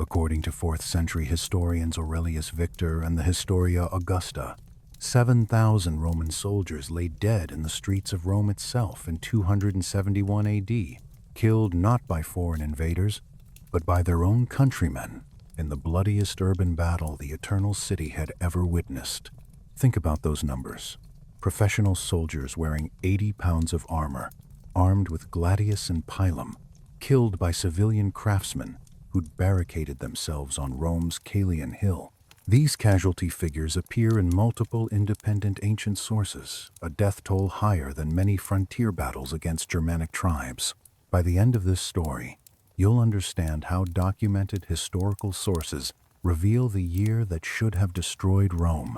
According to 4th century historians Aurelius Victor and the Historia Augusta, 7,000 Roman soldiers lay dead in the streets of Rome itself in 271 AD, killed not by foreign invaders, but by their own countrymen in the bloodiest urban battle the Eternal City had ever witnessed. Think about those numbers. Professional soldiers wearing 80 pounds of armor, armed with gladius and pilum, killed by civilian craftsmen who'd barricaded themselves on Rome's Caelian Hill. These casualty figures appear in multiple independent ancient sources, a death toll higher than many frontier battles against Germanic tribes. By the end of this story, you'll understand how documented historical sources reveal the year that should have destroyed Rome,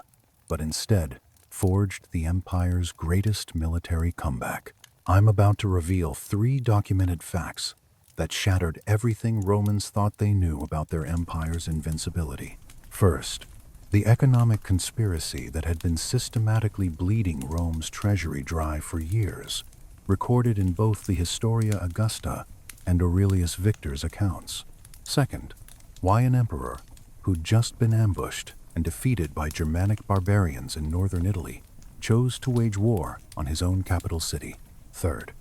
but instead forged the empire's greatest military comeback. I'm about to reveal 3 documented facts that shattered everything Romans thought they knew about their empire's invincibility. First, the economic conspiracy that had been systematically bleeding Rome's treasury dry for years, recorded in both the Historia Augusta and Aurelius Victor's accounts. Second, why an emperor who'd just been ambushed and defeated by Germanic barbarians in northern Italy chose to wage war on his own capital city. Third,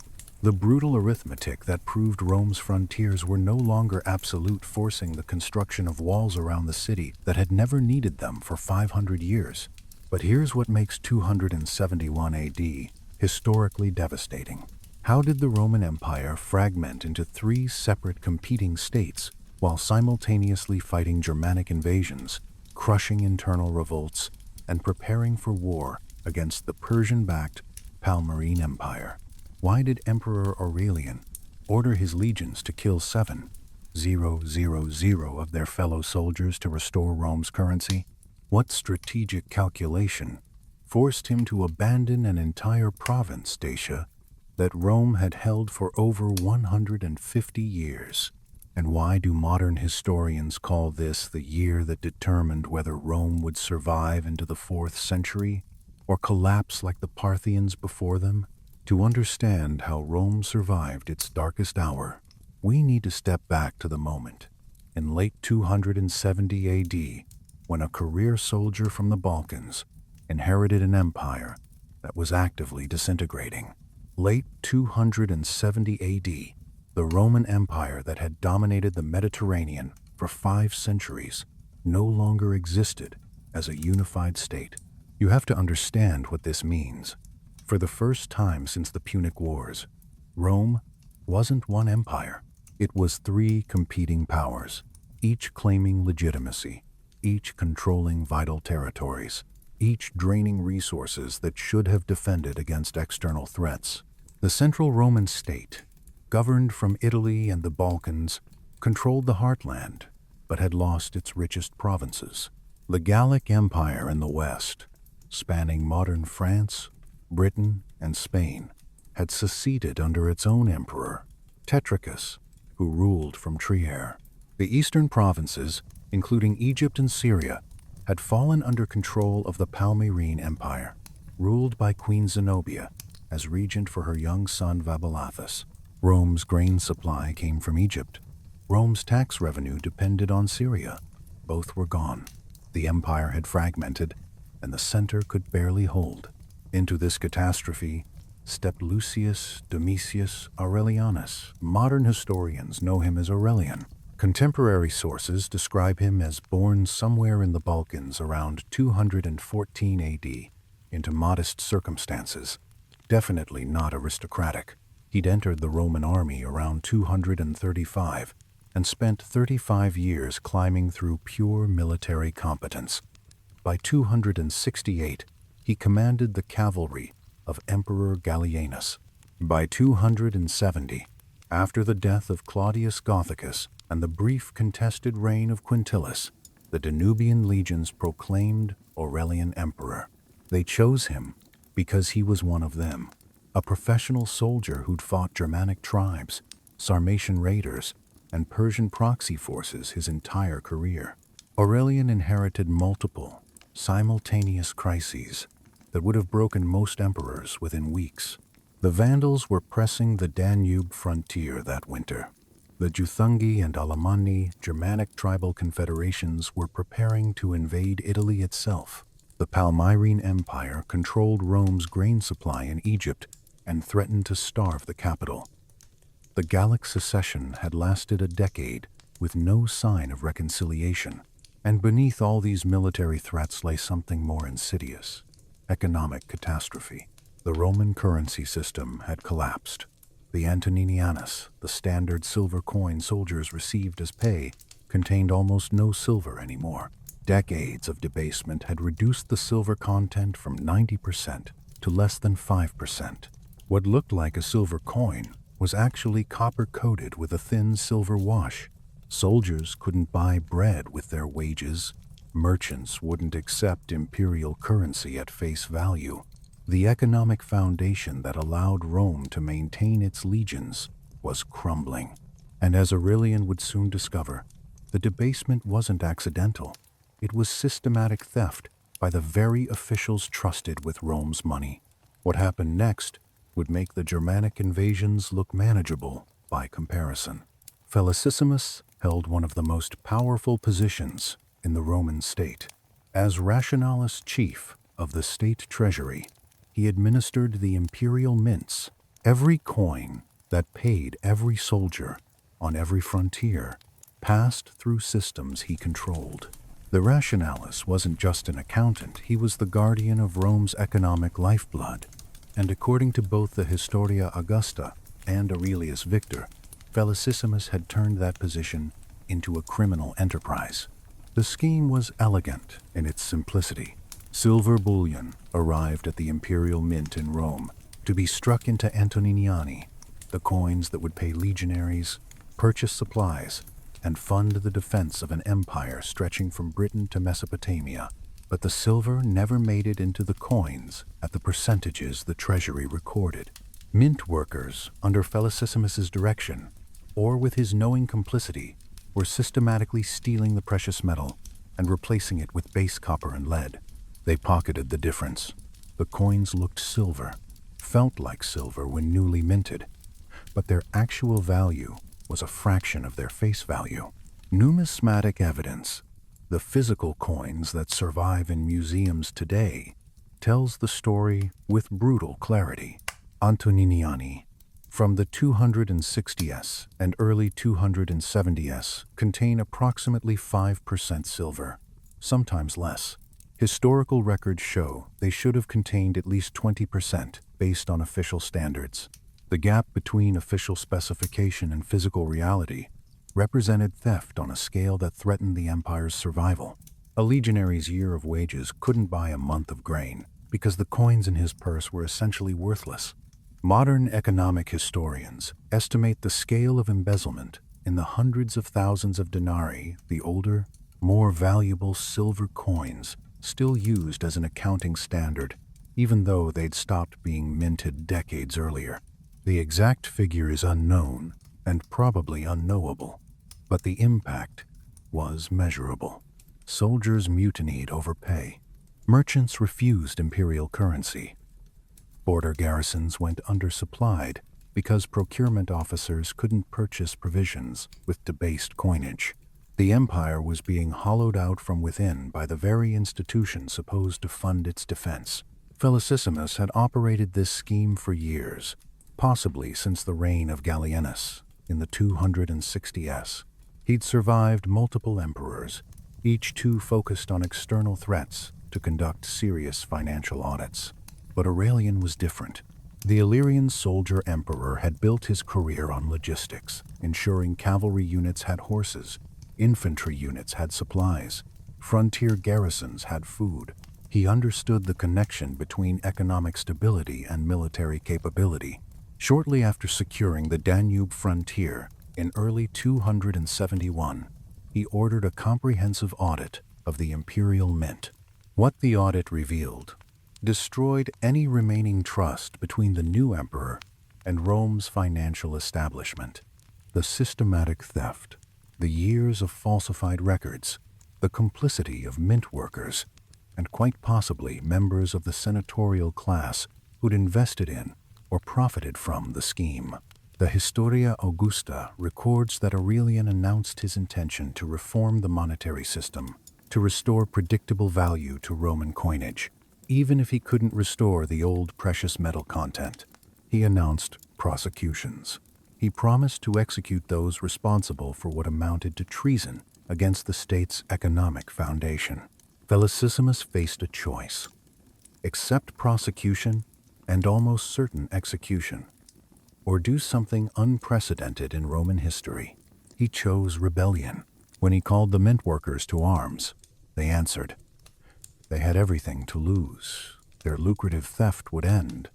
the brutal arithmetic that proved Rome's frontiers were no longer absolute, forcing the construction of walls around the city that had never needed them for 500 years. But here's what makes 271 AD historically devastating. How did the Roman Empire fragment into 3 separate competing states while simultaneously fighting Germanic invasions, crushing internal revolts, and preparing for war against the Persian-backed Palmyrene Empire? Why did Emperor Aurelian order his legions to kill 7,000 of their fellow soldiers to restore Rome's currency? What strategic calculation forced him to abandon an entire province, Dacia, that Rome had held for over 150 years? And why do modern historians call this the year that determined whether Rome would survive into the 4th century or collapse like the Parthians before them? To understand how Rome survived its darkest hour, we need to step back to the moment in late 270 AD, when a career soldier from the Balkans inherited an empire that was actively disintegrating. Late 270 AD, the Roman Empire that had dominated the Mediterranean for 5 centuries no longer existed as a unified state. You have to understand what this means. For the first time since the Punic Wars, Rome wasn't one empire. It was 3 competing powers, each claiming legitimacy, each controlling vital territories, each draining resources that should have defended against external threats. The central Roman state, governed from Italy and the Balkans, controlled the heartland, but had lost its richest provinces. The Gallic Empire in the west, spanning modern France, Britain, and Spain, had seceded under its own emperor, Tetricus, who ruled from Trier. The eastern provinces, including Egypt and Syria, had fallen under control of the Palmyrene Empire, ruled by Queen Zenobia as regent for her young son Vabilathus. Rome's grain supply came from Egypt. Rome's tax revenue depended on Syria. Both were gone. The empire had fragmented, and the center could barely hold. Into this catastrophe stepped Lucius Domitius Aurelianus. Modern historians know him as Aurelian. Contemporary sources describe him as born somewhere in the Balkans around 214 AD, into modest circumstances, definitely not aristocratic. He'd entered the Roman army around 235 and spent 35 years climbing through pure military competence. By 268, he commanded the cavalry of Emperor Gallienus. By 270, after the death of Claudius Gothicus and the brief contested reign of Quintillus, the Danubian legions proclaimed Aurelian emperor. They chose him because he was one of them, a professional soldier who'd fought Germanic tribes, Sarmatian raiders, and Persian proxy forces his entire career. Aurelian inherited multiple, simultaneous crises that would have broken most emperors within weeks. The Vandals were pressing the Danube frontier that winter. The Juthungi and Alemanni Germanic tribal confederations were preparing to invade Italy itself. The Palmyrene Empire controlled Rome's grain supply in Egypt and threatened to starve the capital. The Gallic succession had lasted a decade with no sign of reconciliation, and beneath all these military threats lay something more insidious: economic catastrophe. The Roman currency system had collapsed. The Antoninianus, the standard silver coin soldiers received as pay, contained almost no silver anymore. Decades of debasement had reduced the silver content from 90% to less than 5%. What looked like a silver coin was actually copper-coated with a thin silver wash. Soldiers couldn't buy bread with their wages. Merchants wouldn't accept imperial currency at face value. The economic foundation that allowed Rome to maintain its legions was crumbling. And as Aurelian would soon discover, the debasement wasn't accidental. It was systematic theft by the very officials trusted with Rome's money. What happened next would make the Germanic invasions look manageable by comparison. Felicissimus held one of the most powerful positions in the Roman state. As rationalis chief of the state treasury, he administered the imperial mints. Every coin that paid every soldier on every frontier passed through systems he controlled. The rationalis wasn't just an accountant, he was the guardian of Rome's economic lifeblood. And according to both the Historia Augusta and Aurelius Victor, Felicissimus had turned that position into a criminal enterprise. The scheme was elegant in its simplicity. Silver bullion arrived at the imperial mint in Rome to be struck into Antoniniani, the coins that would pay legionaries, purchase supplies, and fund the defense of an empire stretching from Britain to Mesopotamia. But the silver never made it into the coins at the percentages the treasury recorded. Mint workers, under Felicissimus's direction, or with his knowing complicity, were systematically stealing the precious metal and replacing it with base copper and lead. They pocketed the difference. The coins looked silver, felt like silver when newly minted, but their actual value was a fraction of their face value. Numismatic evidence, the physical coins that survive in museums today, tells the story with brutal clarity. Antoniniani, from the 260s and early 270s, contain approximately 5% silver, sometimes less. Historical records show they should have contained at least 20% based on official standards. The gap between official specification and physical reality represented theft on a scale that threatened the empire's survival. A legionary's year of wages couldn't buy a month of grain because the coins in his purse were essentially worthless. Modern economic historians estimate the scale of embezzlement in the hundreds of thousands of denarii, the older, more valuable silver coins still used as an accounting standard, even though they'd stopped being minted decades earlier. The exact figure is unknown and probably unknowable, but the impact was measurable. Soldiers mutinied over pay. Merchants refused imperial currency. Border garrisons went undersupplied because procurement officers couldn't purchase provisions with debased coinage. The empire was being hollowed out from within by the very institution supposed to fund its defense. Felicissimus had operated this scheme for years, possibly since the reign of Camelianus in the 260s. He'd survived multiple emperors, each too focused on external threats to conduct serious financial audits. But Aurelian was different. The Illyrian soldier emperor had built his career on logistics, ensuring cavalry units had horses, infantry units had supplies, frontier garrisons had food. He understood the connection between economic stability and military capability. Shortly after securing the Danube frontier in early 271, he ordered a comprehensive audit of the imperial mint. What the audit revealed destroyed any remaining trust between the new emperor and Rome's financial establishment. The systematic theft, the years of falsified records, the complicity of mint workers, and quite possibly members of the senatorial class who'd invested in or profited from the scheme. The Historia Augusta records that Aurelian announced his intention to reform the monetary system, to restore predictable value to Roman coinage. Even if he couldn't restore the old precious metal content, he announced prosecutions. He promised to execute those responsible for what amounted to treason against the state's economic foundation. Felicissimus faced a choice: accept prosecution and almost certain execution, or do something unprecedented in Roman history. He chose rebellion. When he called the mint workers to arms, they answered. They had everything to lose. Their lucrative theft would end.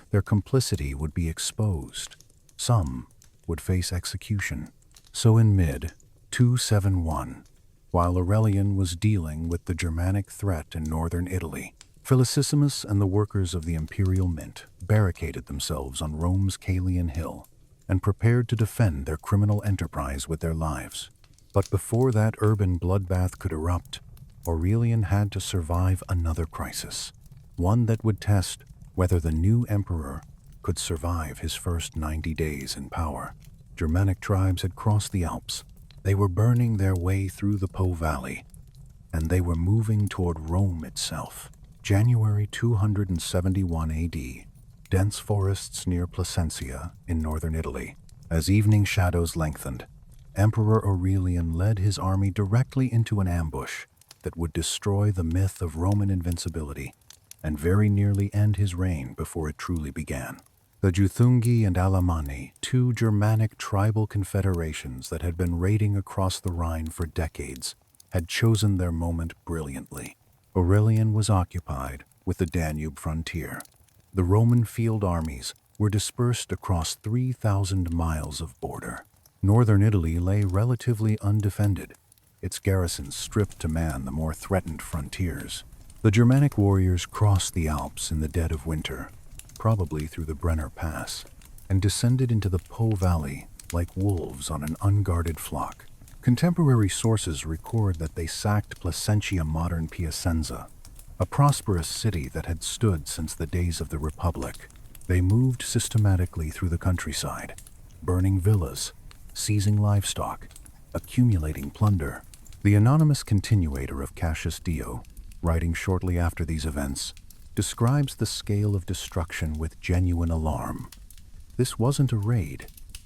Their complicity would be exposed. Some would face execution. So in mid-271, while Aurelian was dealing with the Germanic threat in northern Italy, Felicissimus and the workers of the imperial mint barricaded themselves on Rome's Caelian Hill and prepared to defend their criminal enterprise with their lives. But before that urban bloodbath could erupt, Aurelian had to survive another crisis, one that would test whether the new emperor could survive his first 90 days in power. Germanic tribes had crossed the Alps. They were burning their way through the Po Valley, and they were moving toward Rome itself. January 271 AD, dense forests near Placentia in northern Italy. As evening shadows lengthened, Emperor Aurelian led his army directly into an ambush that would destroy the myth of Roman invincibility and very nearly end his reign before it truly began. The Juthungi and Alemanni, two Germanic tribal confederations that had been raiding across the Rhine for decades, had chosen their moment brilliantly. Aurelian was occupied with the Danube frontier. The Roman field armies were dispersed across 3,000 miles of border. Northern Italy lay relatively undefended, its garrisons stripped to man the more threatened frontiers. The Germanic warriors crossed the Alps in the dead of winter, probably through the Brenner Pass, and descended into the Po Valley like wolves on an unguarded flock. Contemporary sources record that they sacked Placentia, modern Piacenza, a prosperous city that had stood since the days of the Republic. They moved systematically through the countryside, burning villas, seizing livestock, accumulating plunder. The anonymous continuator of Cassius Dio, writing shortly after these events, describes the scale of destruction with genuine alarm. This wasn't a raid,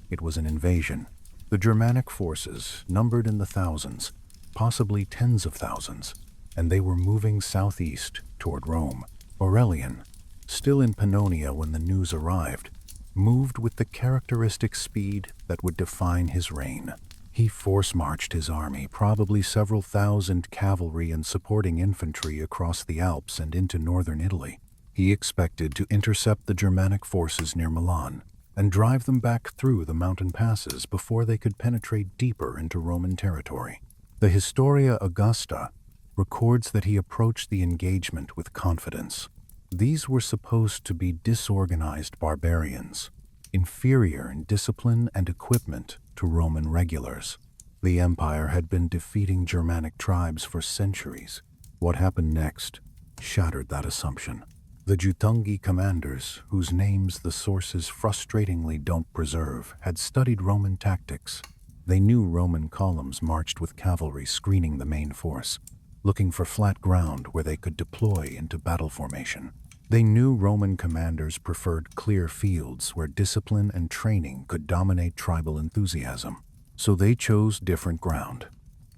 it was an invasion. The Germanic forces numbered in the thousands, possibly tens of thousands, and they were moving southeast toward Rome. Aurelian, still in Pannonia when the news arrived, moved with the characteristic speed that would define his reign. He force-marched his army, probably several thousand cavalry and supporting infantry, across the Alps and into northern Italy. He expected to intercept the Germanic forces near Milan and drive them back through the mountain passes before they could penetrate deeper into Roman territory. The Historia Augusta records that he approached the engagement with confidence. These were supposed to be disorganized barbarians, inferior in discipline and equipment to Roman regulars. The empire had been defeating Germanic tribes for centuries. What happened next shattered that assumption. The Juthungi commanders, whose names the sources frustratingly don't preserve, had studied Roman tactics. They knew Roman columns marched with cavalry screening the main force, looking for flat ground where they could deploy into battle formation. They knew Roman commanders preferred clear fields where discipline and training could dominate tribal enthusiasm. So they chose different ground.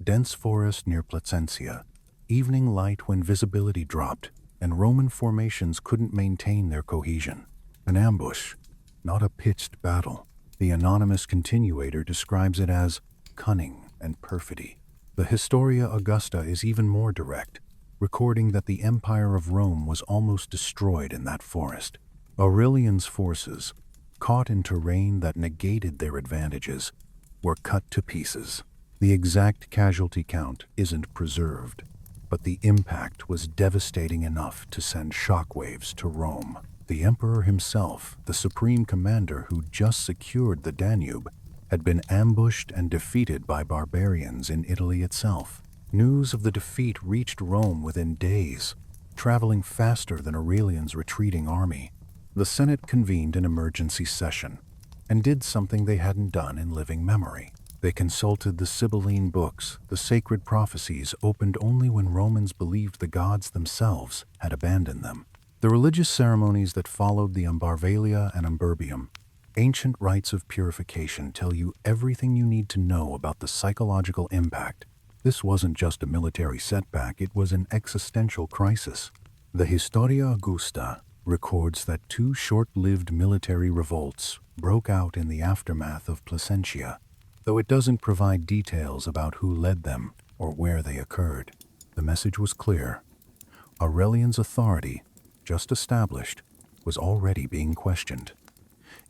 Dense forest near Placentia, evening light when visibility dropped, and Roman formations couldn't maintain their cohesion. An ambush, not a pitched battle. The anonymous continuator describes it as cunning and perfidy. The Historia Augusta is even more direct, recording that the Empire of Rome was almost destroyed in that forest. Aurelian's forces, caught in terrain that negated their advantages, were cut to pieces. The exact casualty count isn't preserved, but the impact was devastating enough to send shockwaves to Rome. The emperor himself, the supreme commander who just secured the Danube, had been ambushed and defeated by barbarians in Italy itself. News of the defeat reached Rome within days, traveling faster than Aurelian's retreating army. The Senate convened an emergency session. and did something they hadn't done in living memory. They consulted the Sibylline books, the sacred prophecies opened only when Romans believed the gods themselves had abandoned them. The religious ceremonies that followed the Umbarvalia and Umberbium, ancient rites of purification, tell you everything you need to know about the psychological impact. This wasn't just a military setback, it was an existential crisis. The Historia Augusta records that 2 short-lived military revolts broke out in the aftermath of Placentia, though it doesn't provide details about who led them or where they occurred. The message was clear. Aurelian's authority, just established, was already being questioned.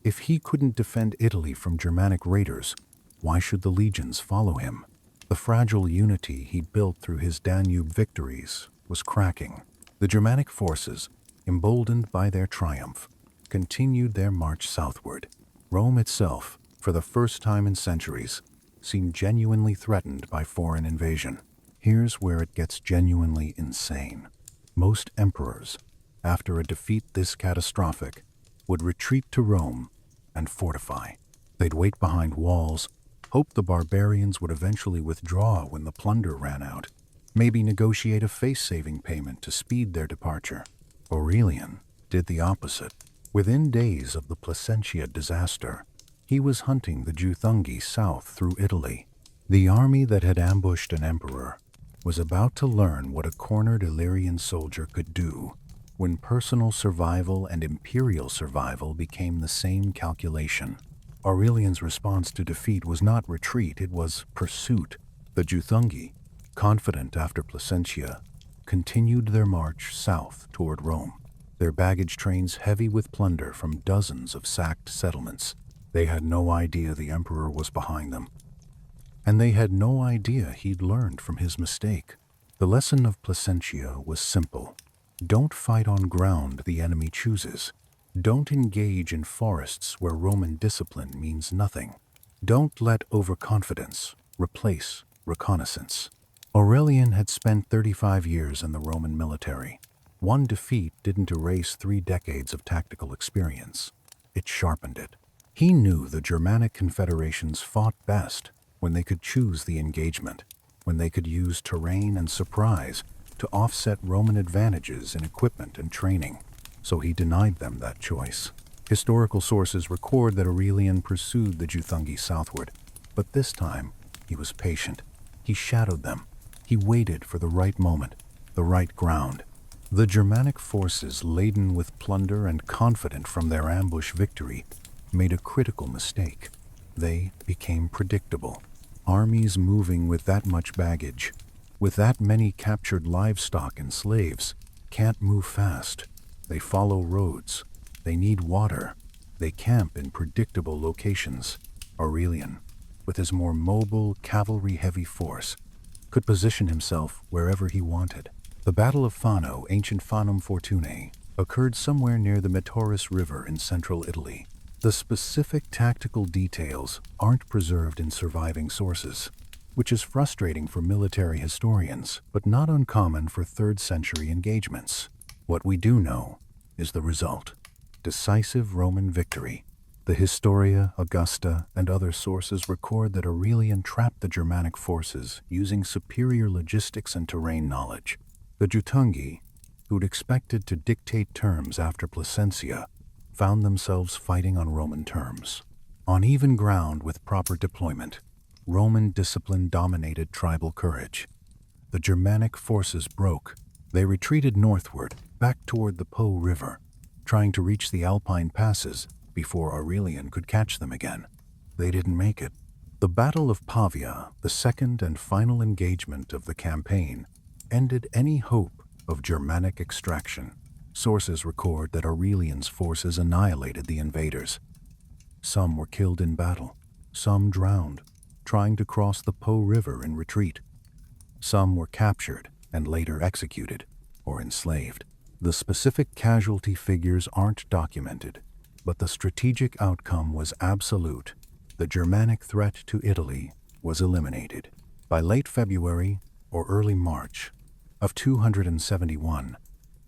If he couldn't defend Italy from Germanic raiders, why should the legions follow him? The fragile unity he'd built through his Danube victories was cracking. The Germanic forces, emboldened by their triumph, continued their march southward. Rome itself, for the first time in centuries, seemed genuinely threatened by foreign invasion. Here's where it gets genuinely insane. Most emperors, after a defeat this catastrophic, would retreat to Rome and fortify. They'd wait behind walls, hope the barbarians would eventually withdraw when the plunder ran out, maybe negotiate a face-saving payment to speed their departure. Aurelian did the opposite. Within days of the Placentia disaster, he was hunting the Juthungi south through Italy. The army that had ambushed an emperor was about to learn what a cornered Illyrian soldier could do when personal survival and imperial survival became the same calculation. Aurelian's response to defeat was not retreat, it was pursuit. The Juthungi, confident after Placentia, continued their march south toward Rome, their baggage trains heavy with plunder from dozens of sacked settlements. They had no idea the emperor was behind them, and they had no idea he'd learned from his mistake. The lesson of Placentia was simple. Don't fight on ground the enemy chooses. Don't engage in forests where Roman discipline means nothing. Don't let overconfidence replace reconnaissance. Aurelian had spent 35 years in the Roman military. One defeat didn't erase 3 decades of tactical experience. It sharpened it. He knew the Germanic confederations fought best when they could choose the engagement, when they could use terrain and surprise to offset Roman advantages in equipment and training, so he denied them that choice. Historical sources record that Aurelian pursued the Juthungi southward, but this time he was patient. He shadowed them. He waited for the right moment, the right ground. The Germanic forces, laden with plunder and confident from their ambush victory, made a critical mistake. They became predictable. Armies moving with that much baggage, with that many captured livestock and slaves, can't move fast. They follow roads. They need water. They camp in predictable locations. Aurelian, with his more mobile, cavalry-heavy force, could position himself wherever he wanted. The Battle of Fano, ancient Fanum Fortunae, occurred somewhere near the Metaurus River in central Italy. The specific tactical details aren't preserved in surviving sources, which is frustrating for military historians, but not uncommon for 3rd century engagements. What we do know is the result: decisive Roman victory. The Historia Augusta and other sources record that Aurelian trapped the Germanic forces using superior logistics and terrain knowledge. The Juthungi, who'd expected to dictate terms after Placentia, found themselves fighting on Roman terms. On even ground with proper deployment, Roman discipline dominated tribal courage. The Germanic forces broke. They retreated northward, back toward the Po River, trying to reach the Alpine passes before Aurelian could catch them again. They didn't make it. The Battle of Pavia, the second and final engagement of the campaign, ended any hope of Germanic extraction. Sources record that Aurelian's forces annihilated the invaders. Some were killed in battle, some drowned, trying to cross the Po River in retreat. Some were captured and later executed or enslaved. The specific casualty figures aren't documented, but the strategic outcome was absolute. The Germanic threat to Italy was eliminated. By late February or early March of 271,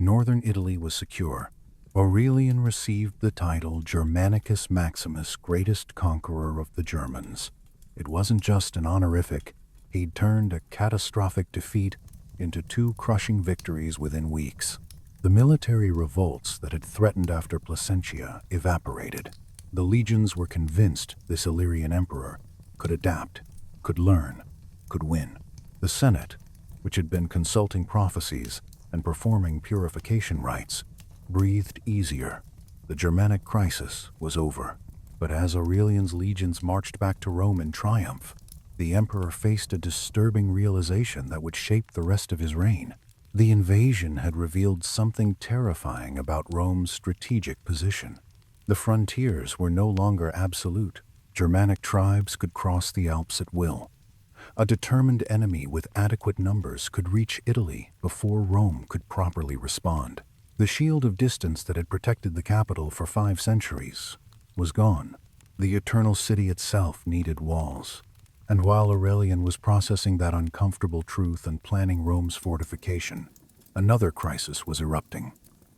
northern Italy was secure. Aurelian received the title Germanicus Maximus, greatest conqueror of the Germans. It wasn't just an honorific. He'd turned a catastrophic defeat into two crushing victories within weeks. The military revolts that had threatened after Placentia evaporated. The legions were convinced this Illyrian emperor could adapt, could learn, could win. The Senate, which had been consulting prophecies and performing purification rites, breathed easier. The Germanic crisis was over. But as Aurelian's legions marched back to Rome in triumph, the emperor faced a disturbing realization that would shape the rest of his reign. The invasion had revealed something terrifying about Rome's strategic position. The frontiers were no longer absolute. Germanic tribes could cross the Alps at will. A determined enemy with adequate numbers could reach Italy before Rome could properly respond. The shield of distance that had protected the capital for 5 centuries was gone. The eternal city itself needed walls. And while Aurelian was processing that uncomfortable truth and planning Rome's fortification, another crisis was erupting,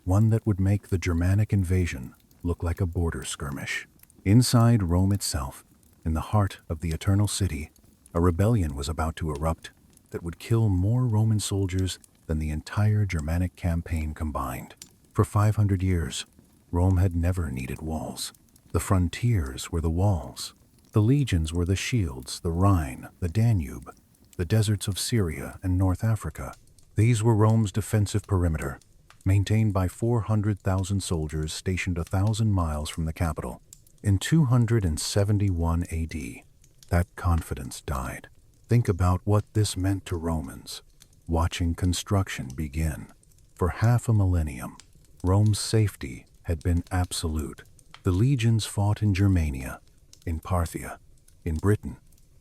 one that would make the Germanic invasion look like a border skirmish. Inside Rome itself, in the heart of the eternal city, a rebellion was about to erupt that would kill more Roman soldiers than the entire Germanic campaign combined. For 500 years, Rome had never needed walls. The frontiers were the walls. The legions were the shields, the Rhine, the Danube, the deserts of Syria and North Africa. These were Rome's defensive perimeter, maintained by 400,000 soldiers stationed 1,000 miles from the capital. In 271 AD, that confidence died. Think about what this meant to Romans, watching construction begin. For half a millennium, Rome's safety had been absolute. The legions fought in Germania, in Parthia, in Britain.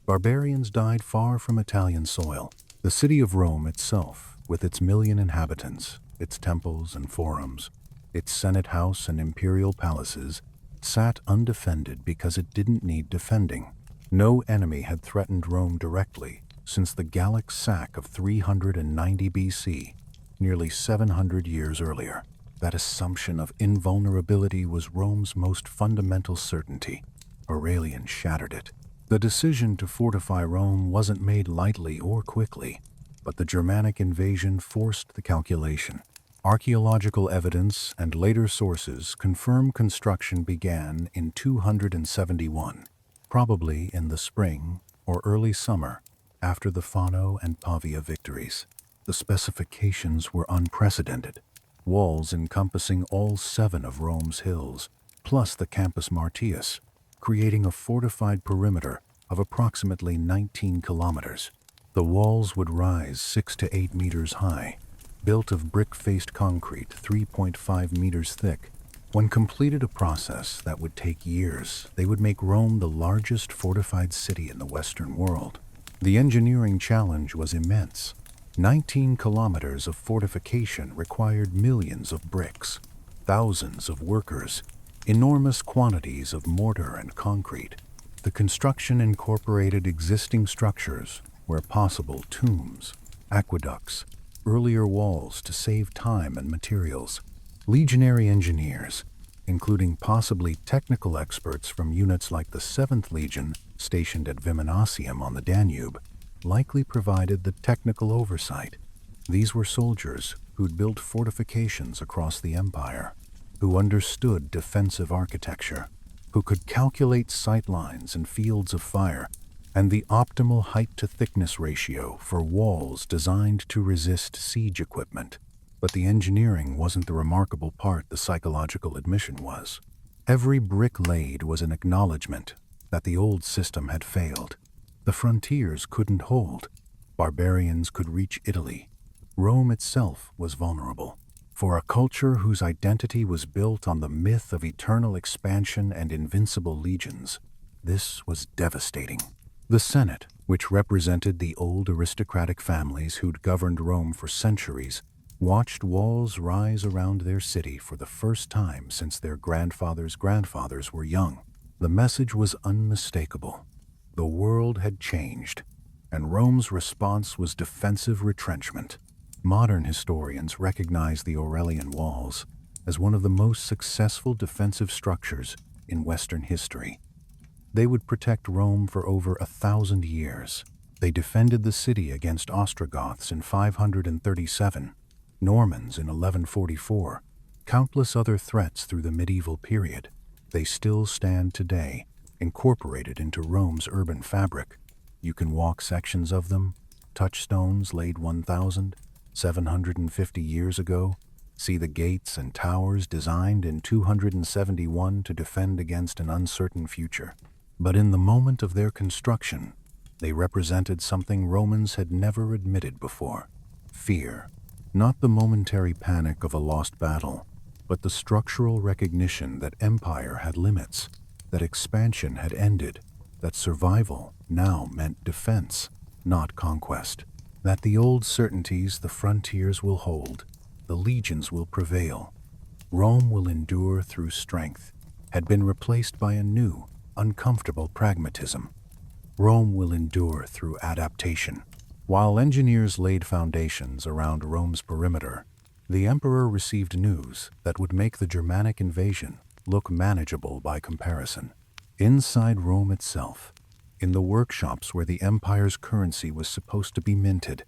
Barbarians died far from Italian soil. The city of Rome itself, with its 1 million inhabitants, its temples and forums, its Senate house and imperial palaces, sat undefended because it didn't need defending. No enemy had threatened Rome directly since the Gallic sack of 390 BC, nearly 700 years earlier. That assumption of invulnerability was Rome's most fundamental certainty. Aurelian shattered it. The decision to fortify Rome wasn't made lightly or quickly, but the Germanic invasion forced the calculation. Archaeological evidence and later sources confirm construction began in 271, probably in the spring or early summer after the Fano and Pavia victories. The specifications were unprecedented. Walls encompassing all 7 of Rome's hills, plus the Campus Martius, creating a fortified perimeter of approximately 19 kilometers. The walls would rise 6 to 8 meters high, built of brick-faced concrete 3.5 meters thick. When completed, a process that would take years, they would make Rome the largest fortified city in the Western world. The engineering challenge was immense. 19 kilometers of fortification required millions of bricks, thousands of workers, enormous quantities of mortar and concrete. The construction incorporated existing structures, where possible tombs, aqueducts, earlier walls to save time and materials. Legionary engineers, including possibly technical experts from units like the 7th Legion stationed at Viminacium on the Danube, likely provided the technical oversight. These were soldiers who'd built fortifications across the empire, who understood defensive architecture, who could calculate sight lines and fields of fire, and the optimal height-to-thickness ratio for walls designed to resist siege equipment. But the engineering wasn't the remarkable part the psychological admission was. Every brick laid was an acknowledgement that the old system had failed. The frontiers couldn't hold. Barbarians could reach Italy. Rome itself was vulnerable. For a culture whose identity was built on the myth of eternal expansion and invincible legions, this was devastating. The Senate, which represented the old aristocratic families who'd governed Rome for centuries, watched walls rise around their city for the first time since their grandfathers' grandfathers were young. The message was unmistakable. The world had changed, and Rome's response was defensive retrenchment. Modern historians recognize the Aurelian walls as one of the most successful defensive structures in Western history. They would protect Rome for over 1,000 years. They defended the city against Ostrogoths in 537, Normans in 1144, countless other threats through the medieval period. They still stand today, incorporated into Rome's urban fabric. You can walk sections of them, touch stones laid 1,750 years ago, see the gates and towers designed in 271 to defend against an uncertain future. But in the moment of their construction, they represented something Romans had never admitted before: fear. Not the momentary panic of a lost battle, but the structural recognition that empire had limits, that expansion had ended, that survival now meant defense, not conquest, that the old certainties the frontiers will hold, the legions will prevail, Rome will endure through strength, had been replaced by a new, uncomfortable pragmatism. Rome will endure through adaptation. While engineers laid foundations around Rome's perimeter, the emperor received news that would make the Germanic invasion look manageable by comparison. Inside Rome itself, in the workshops where the empire's currency was supposed to be minted,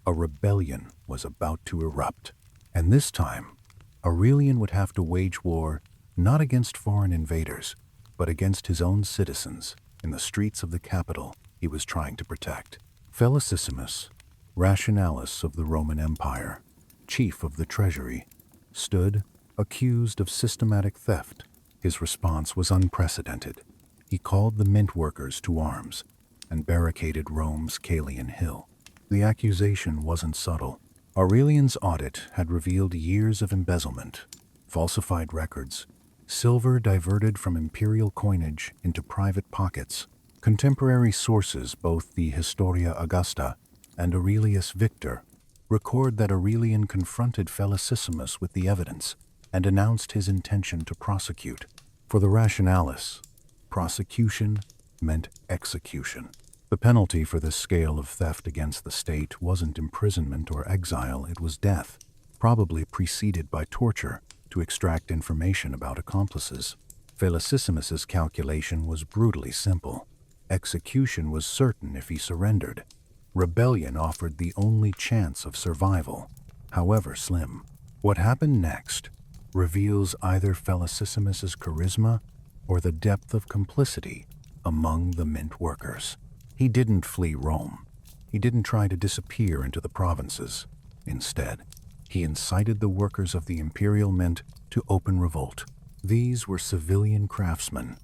a rebellion was about to erupt. And this time, Aurelian would have to wage war not against foreign invaders, but against his own citizens in the streets of the capital he was trying to protect. Felicissimus, rationalis of the Roman Empire, chief of the treasury, stood accused of systematic theft. His response was unprecedented. He called the mint workers to arms and barricaded Rome's Caelian Hill. The accusation wasn't subtle. Aurelian's audit had revealed years of embezzlement, falsified records, silver diverted from imperial coinage into private pockets. Contemporary sources, both the Historia Augusta and Aurelius Victor, record that Aurelian confronted Felicissimus with the evidence and announced his intention to prosecute. For the rationalis, prosecution meant execution. The penalty for this scale of theft against the state wasn't imprisonment or exile, it was death, probably preceded by torture to extract information about accomplices. Felicissimus's calculation was brutally simple. Execution was certain if he surrendered. Rebellion offered the only chance of survival, however slim. What happened next reveals either Felicissimus's charisma or the depth of complicity among the mint workers. He didn't flee Rome. He didn't try to disappear into the provinces. Instead, he incited the workers of the imperial mint to open revolt. These were civilian craftsmen,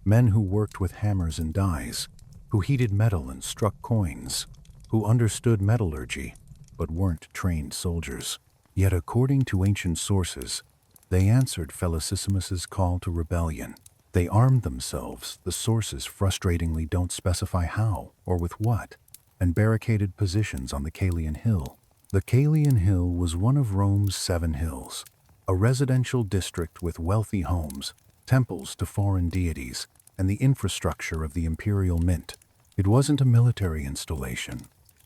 men who worked with hammers and dies, who heated metal and struck coins, who understood metallurgy but weren't trained soldiers. Yet according to ancient sources, they answered Felicissimus's call to rebellion. They armed themselves, the sources frustratingly don't specify how or with what, and barricaded positions on the Caelian Hill. The Caelian Hill was one of Rome's 7 hills, a residential district with wealthy homes, temples to foreign deities, and the infrastructure of the imperial mint. It wasn't a military installation,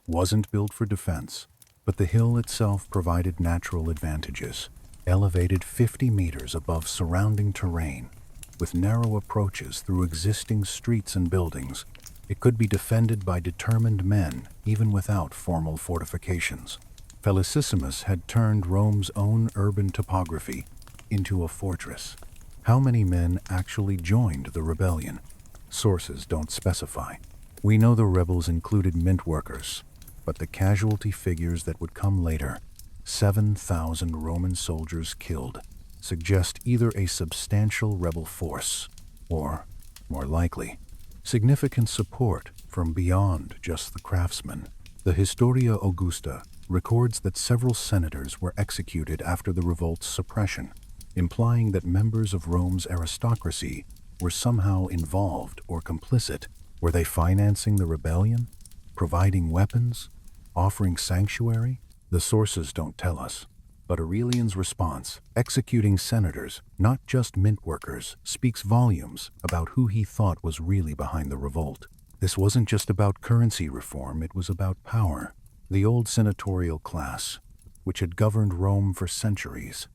wasn't built for defense, but the hill itself provided natural advantages, elevated 50 meters above surrounding terrain. With narrow approaches through existing streets and buildings, it could be defended by determined men even without formal fortifications. Felicissimus had turned Rome's own urban topography into a fortress. How many men actually joined the rebellion? Sources don't specify. We know the rebels included mint workers, but the casualty figures that would come later, 7,000 Roman soldiers killed, suggest either a substantial rebel force or, more likely, significant support from beyond just the craftsmen. The Historia Augusta records that several senators were executed after the revolt's suppression, implying that members of Rome's aristocracy were somehow involved or complicit. Were they financing the rebellion, providing weapons, offering sanctuary? The sources don't tell us. But Aurelian's response, executing senators, not just mint workers, speaks volumes about who he thought was really behind the revolt. This wasn't just about currency reform, it was about power. The old senatorial class, which had governed Rome for centuries,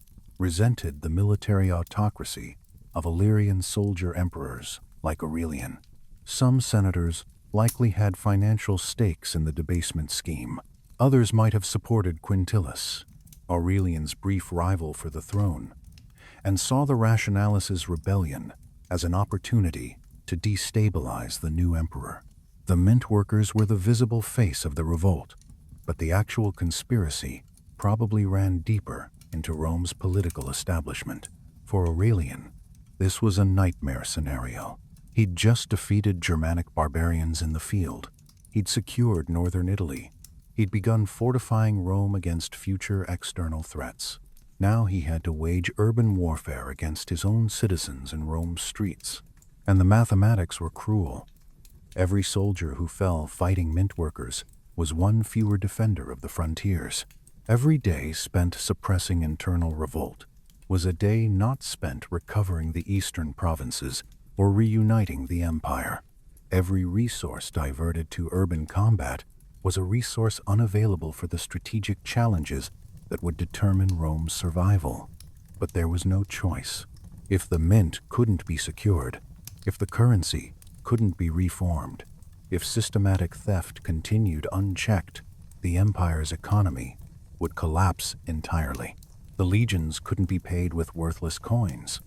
resented the military autocracy of Illyrian soldier emperors like Aurelian. Some senators likely had financial stakes in the debasement scheme. Others might have supported Quintillus, Aurelian's brief rival for the throne, and saw the Rationalis' rebellion as an opportunity to destabilize the new emperor. The mint workers were the visible face of the revolt, but the actual conspiracy probably ran deeper into Rome's political establishment. For Aurelian, this was a nightmare scenario. He'd just defeated Germanic barbarians in the field. He'd secured northern Italy. He'd begun fortifying Rome against future external threats. Now he had to wage urban warfare against his own citizens in Rome's streets. And the mathematics were cruel. Every soldier who fell fighting mint workers was one fewer defender of the frontiers. Every day spent suppressing internal revolt was a day not spent recovering the eastern provinces or reuniting the empire. Every resource diverted to urban combat was a resource unavailable for the strategic challenges that would determine Rome's survival. But there was no choice. If the mint couldn't be secured, if the currency couldn't be reformed, if systematic theft continued unchecked, the empire's economy would collapse entirely. The legions couldn't be paid with worthless coins.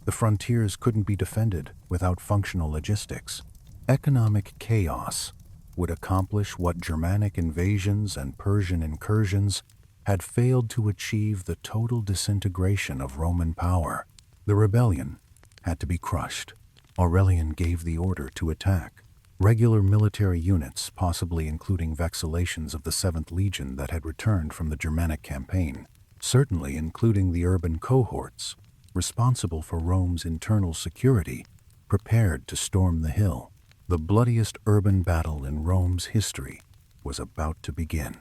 The frontiers couldn't be defended without functional logistics. Economic chaos would accomplish what Germanic invasions and Persian incursions had failed to achieve: the total disintegration of Roman power. The rebellion had to be crushed. Aurelian gave the order to attack. Regular military units, possibly including vexallations of the 7th Legion that had returned from the Germanic campaign, certainly including the urban cohorts responsible for Rome's internal security, prepared to storm the hill. The bloodiest urban battle in Rome's history was about to begin.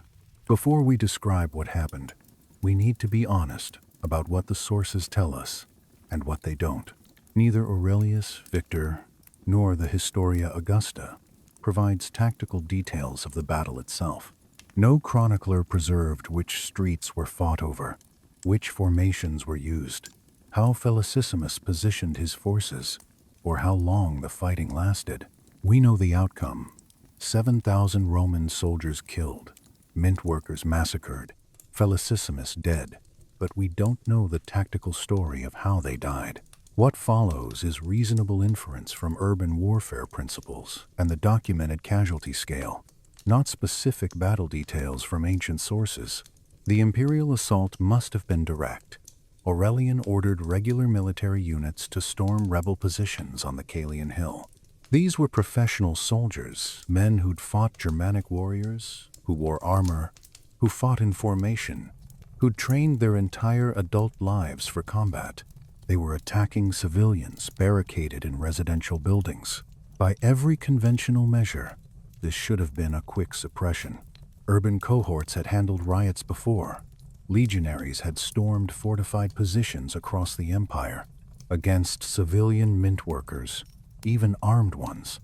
Before we describe what happened, we need to be honest about what the sources tell us and what they don't. Neither Aurelius Victor nor the Historia Augusta provides tactical details of the battle itself. No chronicler preserved which streets were fought over, which formations were used, how Felicissimus positioned his forces, or how long the fighting lasted. We know the outcome: 7,000 Roman soldiers killed, mint workers massacred, Felicissimus dead, but we don't know the tactical story of how they died. What follows is reasonable inference from urban warfare principles and the documented casualty scale, not specific battle details from ancient sources. The imperial assault must have been direct. Aurelian ordered regular military units to storm rebel positions on the Caelian Hill. These were professional soldiers, men who'd fought Germanic warriors, who wore armor, who fought in formation, who'd trained their entire adult lives for combat. They were attacking civilians barricaded in residential buildings. By every conventional measure, this should have been a quick suppression. Urban cohorts had handled riots before. Legionaries had stormed fortified positions across the empire against civilian mint workers, even armed ones.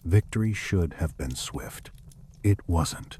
Victory should have been swift. It wasn't.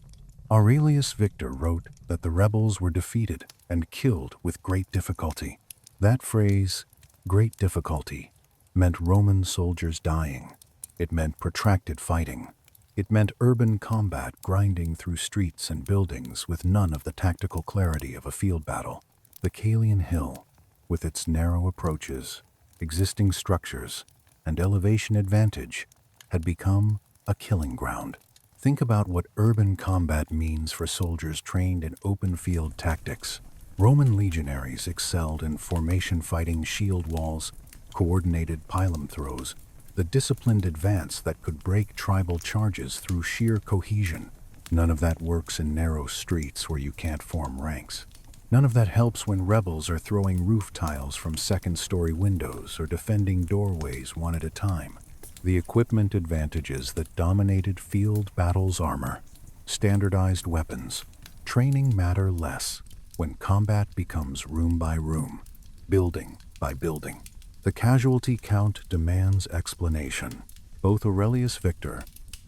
Aurelius Victor wrote that the rebels were defeated and killed with great difficulty. That phrase, great difficulty, meant Roman soldiers dying. It meant protracted fighting. It meant urban combat grinding through streets and buildings with none of the tactical clarity of a field battle. The Caelian Hill, with its narrow approaches, existing structures, and elevation advantage, had become a killing ground. Think about what urban combat means for soldiers trained in open field tactics. Roman legionaries excelled in formation fighting, shield walls, coordinated pilum throws, the disciplined advance that could break tribal charges through sheer cohesion. None of that works in narrow streets where you can't form ranks. None of that helps when rebels are throwing roof tiles from second-story windows or defending doorways one at a time. The equipment advantages that dominated field battles: armor, standardized weapons, training matter less when combat becomes room by room, building by building. The casualty count demands explanation. Both Aurelius Victor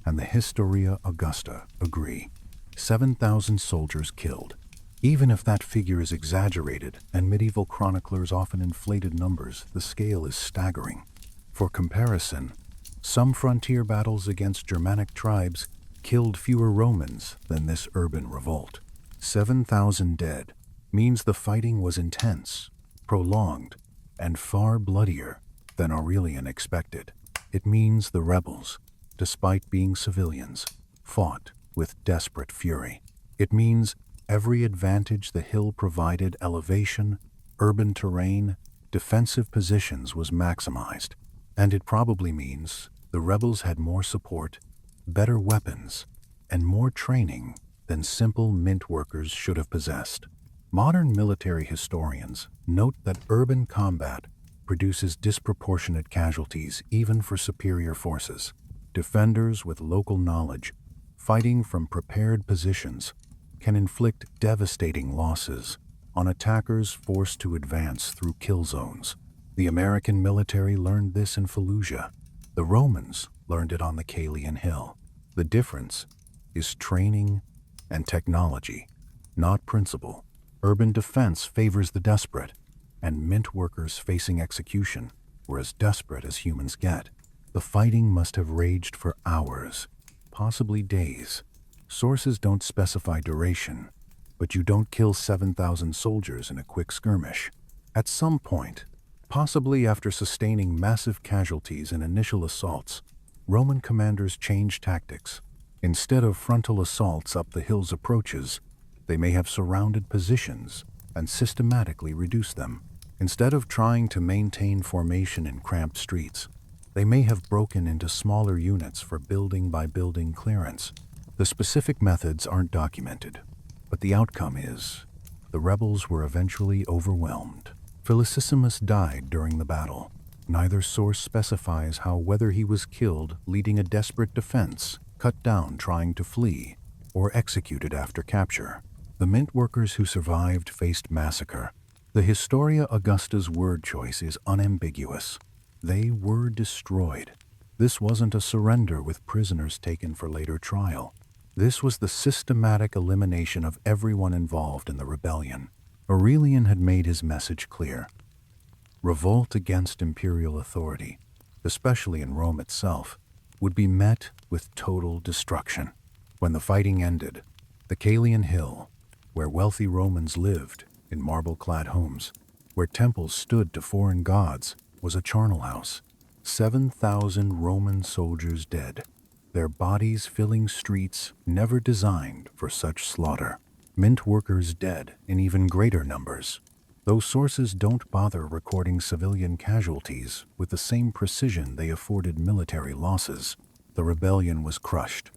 and the Historia Augusta agree. 7,000 soldiers killed, Even if that figure is exaggerated, and medieval chroniclers often inflated numbers, the scale is staggering. For comparison, some frontier battles against Germanic tribes killed fewer Romans than this urban revolt. 7,000 dead means the fighting was intense, prolonged, and far bloodier than Aurelian expected. It means the rebels, despite being civilians, fought with desperate fury. It means every advantage the hill provided, elevation, urban terrain, defensive positions, was maximized. And it probably means the rebels had more support, better weapons, and more training than simple mint workers should have possessed. Modern military historians note that urban combat produces disproportionate casualties even for superior forces. Defenders with local knowledge, fighting from prepared positions, can inflict devastating losses on attackers forced to advance through kill zones. The American military learned this in Fallujah. The Romans learned it on the Caelian Hill. The difference is training and technology, not principle. Urban defense favors the desperate, and mint workers facing execution were as desperate as humans get. The fighting must have raged for hours, possibly days. Sources don't specify duration, but you don't kill 7,000 soldiers in a quick skirmish. At some point, possibly after sustaining massive casualties in initial assaults, Roman commanders changed tactics. Instead of frontal assaults up the hill's approaches, they may have surrounded positions and systematically reduced them. Instead of trying to maintain formation in cramped streets, they may have broken into smaller units for building-by-building clearance. The specific methods aren't documented, but the outcome is the rebels were eventually overwhelmed. Felicissimus died during the battle. Neither source specifies how, whether he was killed leading a desperate defense, cut down trying to flee, or executed after capture. The mint workers who survived faced massacre. The Historia Augusta's word choice is unambiguous. They were destroyed. This wasn't a surrender with prisoners taken for later trial. This was the systematic elimination of everyone involved in the rebellion. Aurelian had made his message clear. Revolt against imperial authority, especially in Rome itself, would be met with total destruction. When the fighting ended, the Caelian Hill, where wealthy Romans lived in marble-clad homes, where temples stood to foreign gods, was a charnel house. 7,000 Roman soldiers dead, their bodies filling streets never designed for such slaughter. Mint workers dead in even greater numbers. Though sources don't bother recording civilian casualties with the same precision they afforded military losses, the rebellion was crushed.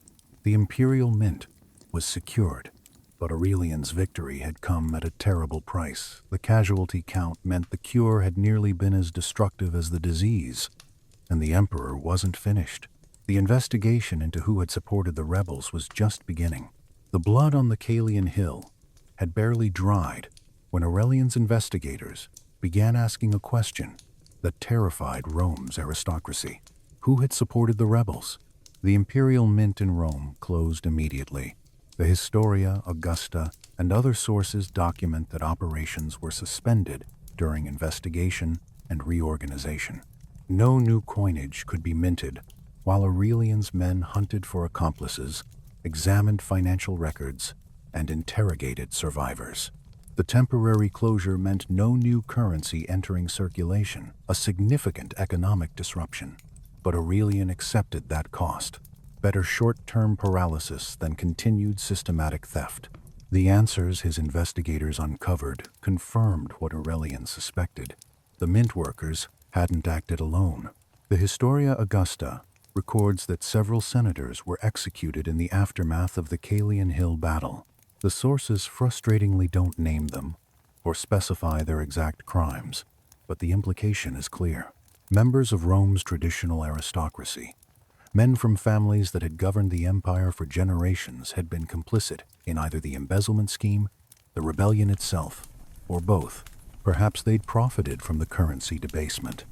The imperial mint was secured, but Aurelian's victory had come at a terrible price. The casualty count meant the cure had nearly been as destructive as the disease, and the emperor wasn't finished. The investigation into who had supported the rebels was just beginning. The blood on the Caelian Hill had barely dried when Aurelian's investigators began asking a question that terrified Rome's aristocracy. Who had supported the rebels? The imperial mint in Rome closed immediately. The Historia Augusta and other sources document that operations were suspended during investigation and reorganization. No new coinage could be minted while Aurelian's men hunted for accomplices, examined financial records, and interrogated survivors. The temporary closure meant no new currency entering circulation, a significant economic disruption. But Aurelian accepted that cost. Better short-term paralysis than continued systematic theft. The answers his investigators uncovered confirmed what Aurelian suspected. The mint workers hadn't acted alone. The Historia Augusta records that several senators were executed in the aftermath of the Caelian Hill battle. The sources frustratingly don't name them or specify their exact crimes, but the implication is clear. Members of Rome's traditional aristocracy, men from families that had governed the empire for generations, had been complicit in either the embezzlement scheme, the rebellion itself, or both. Perhaps they'd profited from the currency debasement.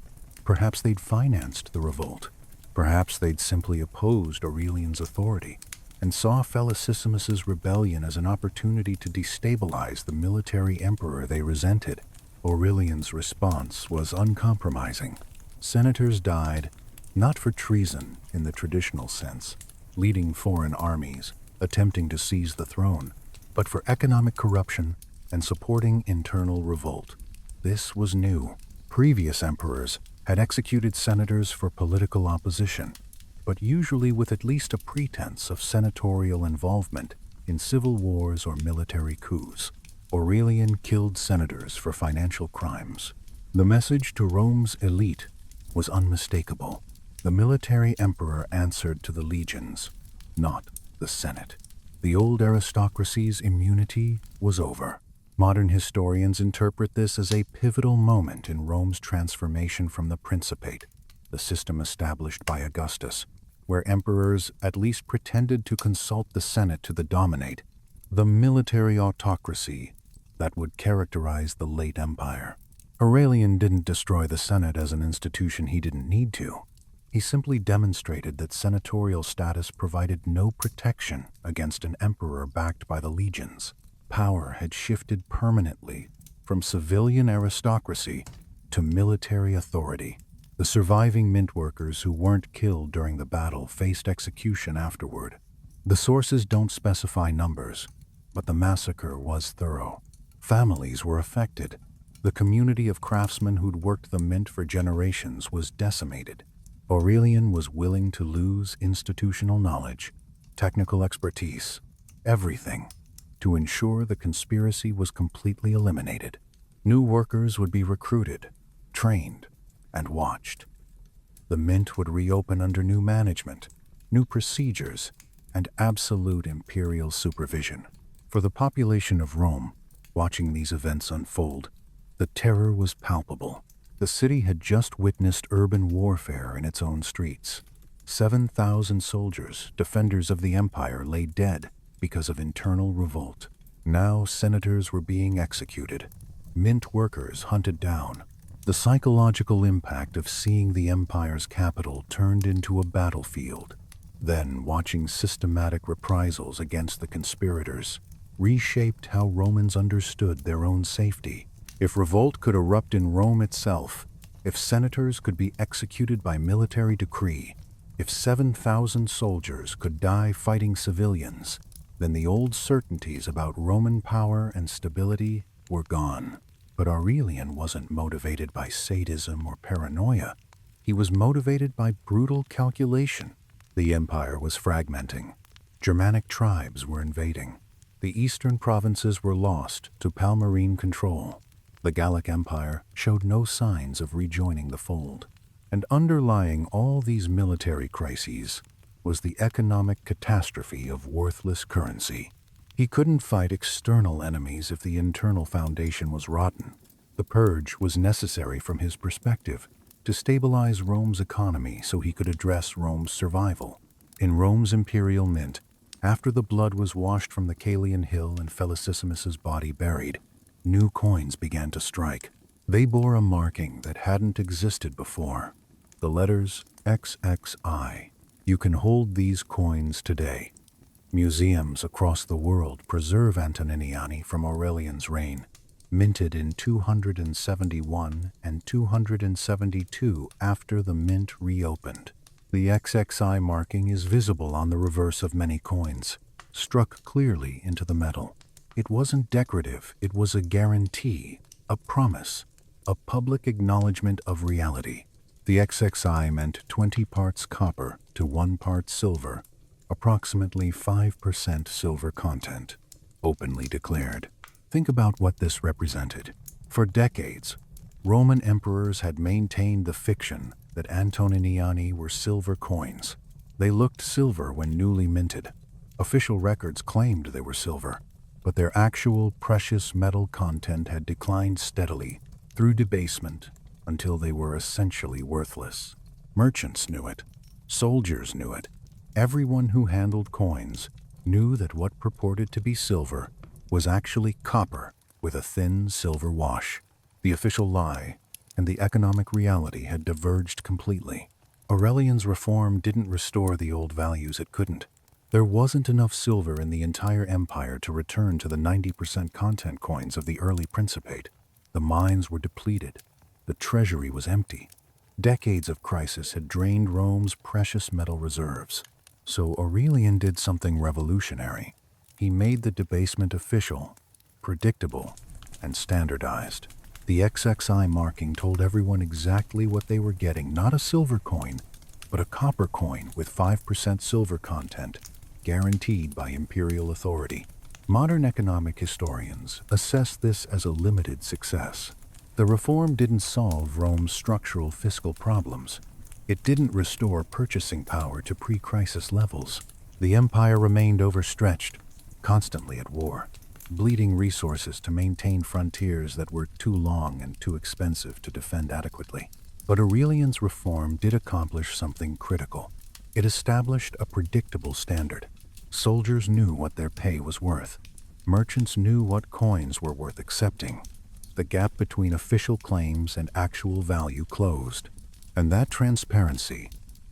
Perhaps they'd financed the revolt. Perhaps they'd simply opposed Aurelian's authority. and saw Felicissimus's rebellion as an opportunity to destabilize the military emperor they resented. Aurelian's response was uncompromising. Senators died, not for treason in the traditional sense, leading foreign armies, attempting to seize the throne, but for economic corruption and supporting internal revolt. This was new. Previous emperors had executed senators for political opposition, but usually with at least a pretense of senatorial involvement in civil wars or military coups. Aurelian killed senators for financial crimes. The message to Rome's elite was unmistakable. The military emperor answered to the legions, not the Senate. The old aristocracy's immunity was over. Modern historians interpret this as a pivotal moment in Rome's transformation from the Principate, the system established by Augustus, where emperors at least pretended to consult the Senate to dominate, the military autocracy that would characterize the late empire. Aurelian didn't destroy the Senate as an institution he didn't need to. He simply demonstrated that senatorial status provided no protection against an emperor backed by the legions. Power had shifted permanently from civilian aristocracy to military authority. The surviving mint workers who weren't killed during the battle faced execution afterward. The sources don't specify numbers, but the massacre was thorough. Families were affected. The community of craftsmen who'd worked the mint for generations was decimated. Aurelian was willing to lose institutional knowledge, technical expertise, everything, to ensure the conspiracy was completely eliminated. New workers would be recruited, trained, and watched. The mint would reopen under new management, new procedures, and absolute imperial supervision. For the population of Rome, watching these events unfold, the terror was palpable. The city had just witnessed urban warfare in its own streets. 7,000 soldiers, defenders of the empire, lay dead because of internal revolt. Now senators were being executed, mint workers hunted down. The psychological impact of seeing the empire's capital turned into a battlefield, then watching systematic reprisals against the conspirators, reshaped how Romans understood their own safety. If revolt could erupt in Rome itself, if senators could be executed by military decree, if 7,000 soldiers could die fighting civilians, then the old certainties about Roman power and stability were gone. But Aurelian wasn't motivated by sadism or paranoia. He was motivated by brutal calculation. The empire was fragmenting. Germanic tribes were invading. The eastern provinces were lost to Palmyrene control. The Gallic Empire showed no signs of rejoining the fold. And underlying all these military crises was the economic catastrophe of worthless currency. He couldn't fight external enemies if the internal foundation was rotten. The purge was necessary from his perspective to stabilize Rome's economy so he could address Rome's survival. In Rome's imperial mint, after the blood was washed from the Caelian Hill and Felicissimus's body buried, new coins began to strike. They bore a marking that hadn't existed before. The letters XXI. You can hold these coins today. Museums across the world preserve Antoniniani from Aurelian's reign, minted in 271 and 272 after the mint reopened. The XXI marking is visible on the reverse of many coins, struck clearly into the metal. It wasn't decorative, it was a guarantee, a promise, a public acknowledgement of reality. The XXI meant 20 parts copper to 1 part silver, approximately 5% silver content, openly declared. Think about what this represented. For decades, Roman emperors had maintained the fiction that Antoniniani were silver coins. They looked silver when newly minted. Official records claimed they were silver, but their actual precious metal content had declined steadily through debasement until they were essentially worthless. Merchants knew it. Soldiers knew it. Everyone who handled coins knew that what purported to be silver was actually copper with a thin silver wash. The official lie and the economic reality had diverged completely. Aurelian's reform didn't restore the old values, it couldn't. There wasn't enough silver in the entire empire to return to the 90% content coins of the early Principate. The mines were depleted. The treasury was empty. Decades of crisis had drained Rome's precious metal reserves. So Aurelian did something revolutionary. He made the debasement official, predictable, and standardized. The XXI marking told everyone exactly what they were getting, not a silver coin, but a copper coin with 5% silver content, guaranteed by imperial authority. Modern economic historians assess this as a limited success. The reform didn't solve Rome's structural fiscal problems. It didn't restore purchasing power to pre-crisis levels. The empire remained overstretched, constantly at war, bleeding resources to maintain frontiers that were too long and too expensive to defend adequately. But Aurelian's reform did accomplish something critical. It established a predictable standard. Soldiers knew what their pay was worth. Merchants knew what coins were worth accepting. The gap between official claims and actual value closed. And that transparency,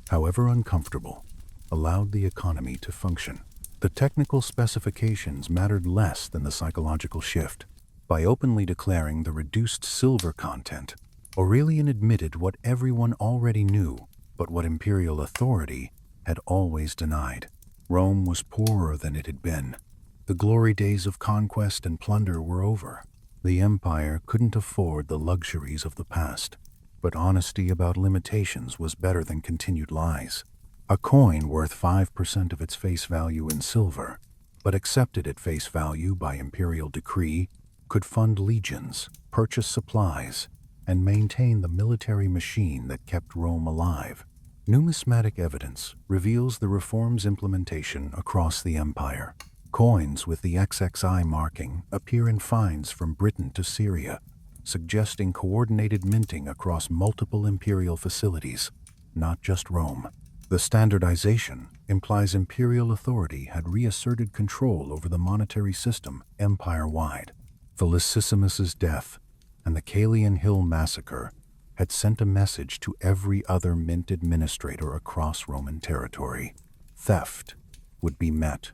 however uncomfortable, allowed the economy to function. The technical specifications mattered less than the psychological shift. By openly declaring the reduced silver content, Aurelian admitted what everyone already knew, but what imperial authority had always denied. Rome was poorer than it had been. The glory days of conquest and plunder were over. The empire couldn't afford the luxuries of the past. But honesty about limitations was better than continued lies. A coin worth 5% of its face value in silver, but accepted at face value by imperial decree, could fund legions, purchase supplies, and maintain the military machine that kept Rome alive. Numismatic evidence reveals the reform's implementation across the empire. Coins with the XXI marking appear in finds from Britain to Syria, suggesting coordinated minting across multiple imperial facilities, not just Rome. The standardization implies imperial authority had reasserted control over the monetary system empire-wide. Felicissimus's death and the Caelian Hill massacre had sent a message to every other mint administrator across Roman territory. Theft would be met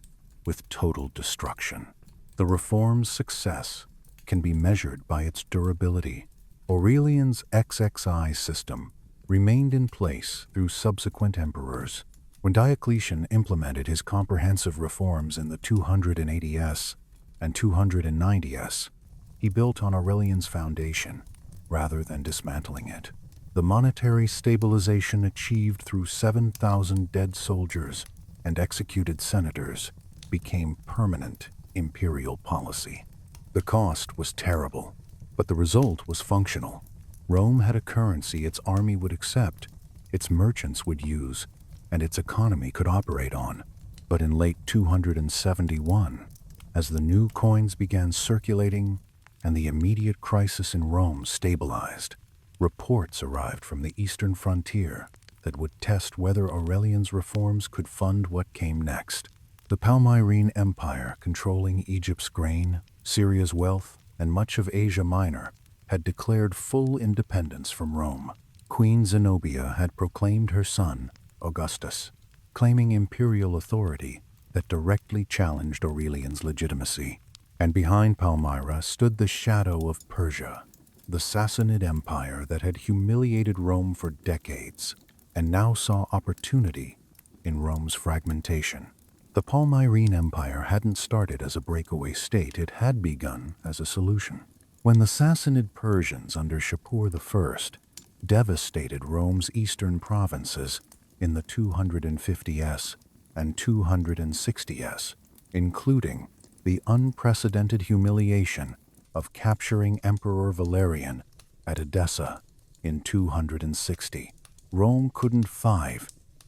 with total destruction. The reform's success can be measured by its durability. Aurelian's XXI system remained in place through subsequent emperors. When Diocletian implemented his comprehensive reforms in the 280s and 290s, he built on Aurelian's foundation rather than dismantling it. The monetary stabilization achieved through 7,000 dead soldiers and executed senators became permanent imperial policy. The cost was terrible, but the result was functional. Rome had a currency its army would accept, its merchants would use, and its economy could operate on. But in late 271, as the new coins began circulating and the immediate crisis in Rome stabilized, reports arrived from the eastern frontier that would test whether Aurelian's reforms could fund what came next. The Palmyrene Empire, controlling Egypt's grain, Syria's wealth, and much of Asia Minor, had declared full independence from Rome. Queen Zenobia had proclaimed her son, Augustus, claiming imperial authority that directly challenged Aurelian's legitimacy. And behind Palmyra stood the shadow of Persia, the Sassanid Empire that had humiliated Rome for decades and now saw opportunity in Rome's fragmentation. The Palmyrene Empire hadn't started as a breakaway state, it had begun as a solution. When the Sassanid Persians under Shapur I devastated Rome's eastern provinces in the 250s and 260s, including the unprecedented humiliation of capturing Emperor Valerian at Edessa in 260, Rome couldn't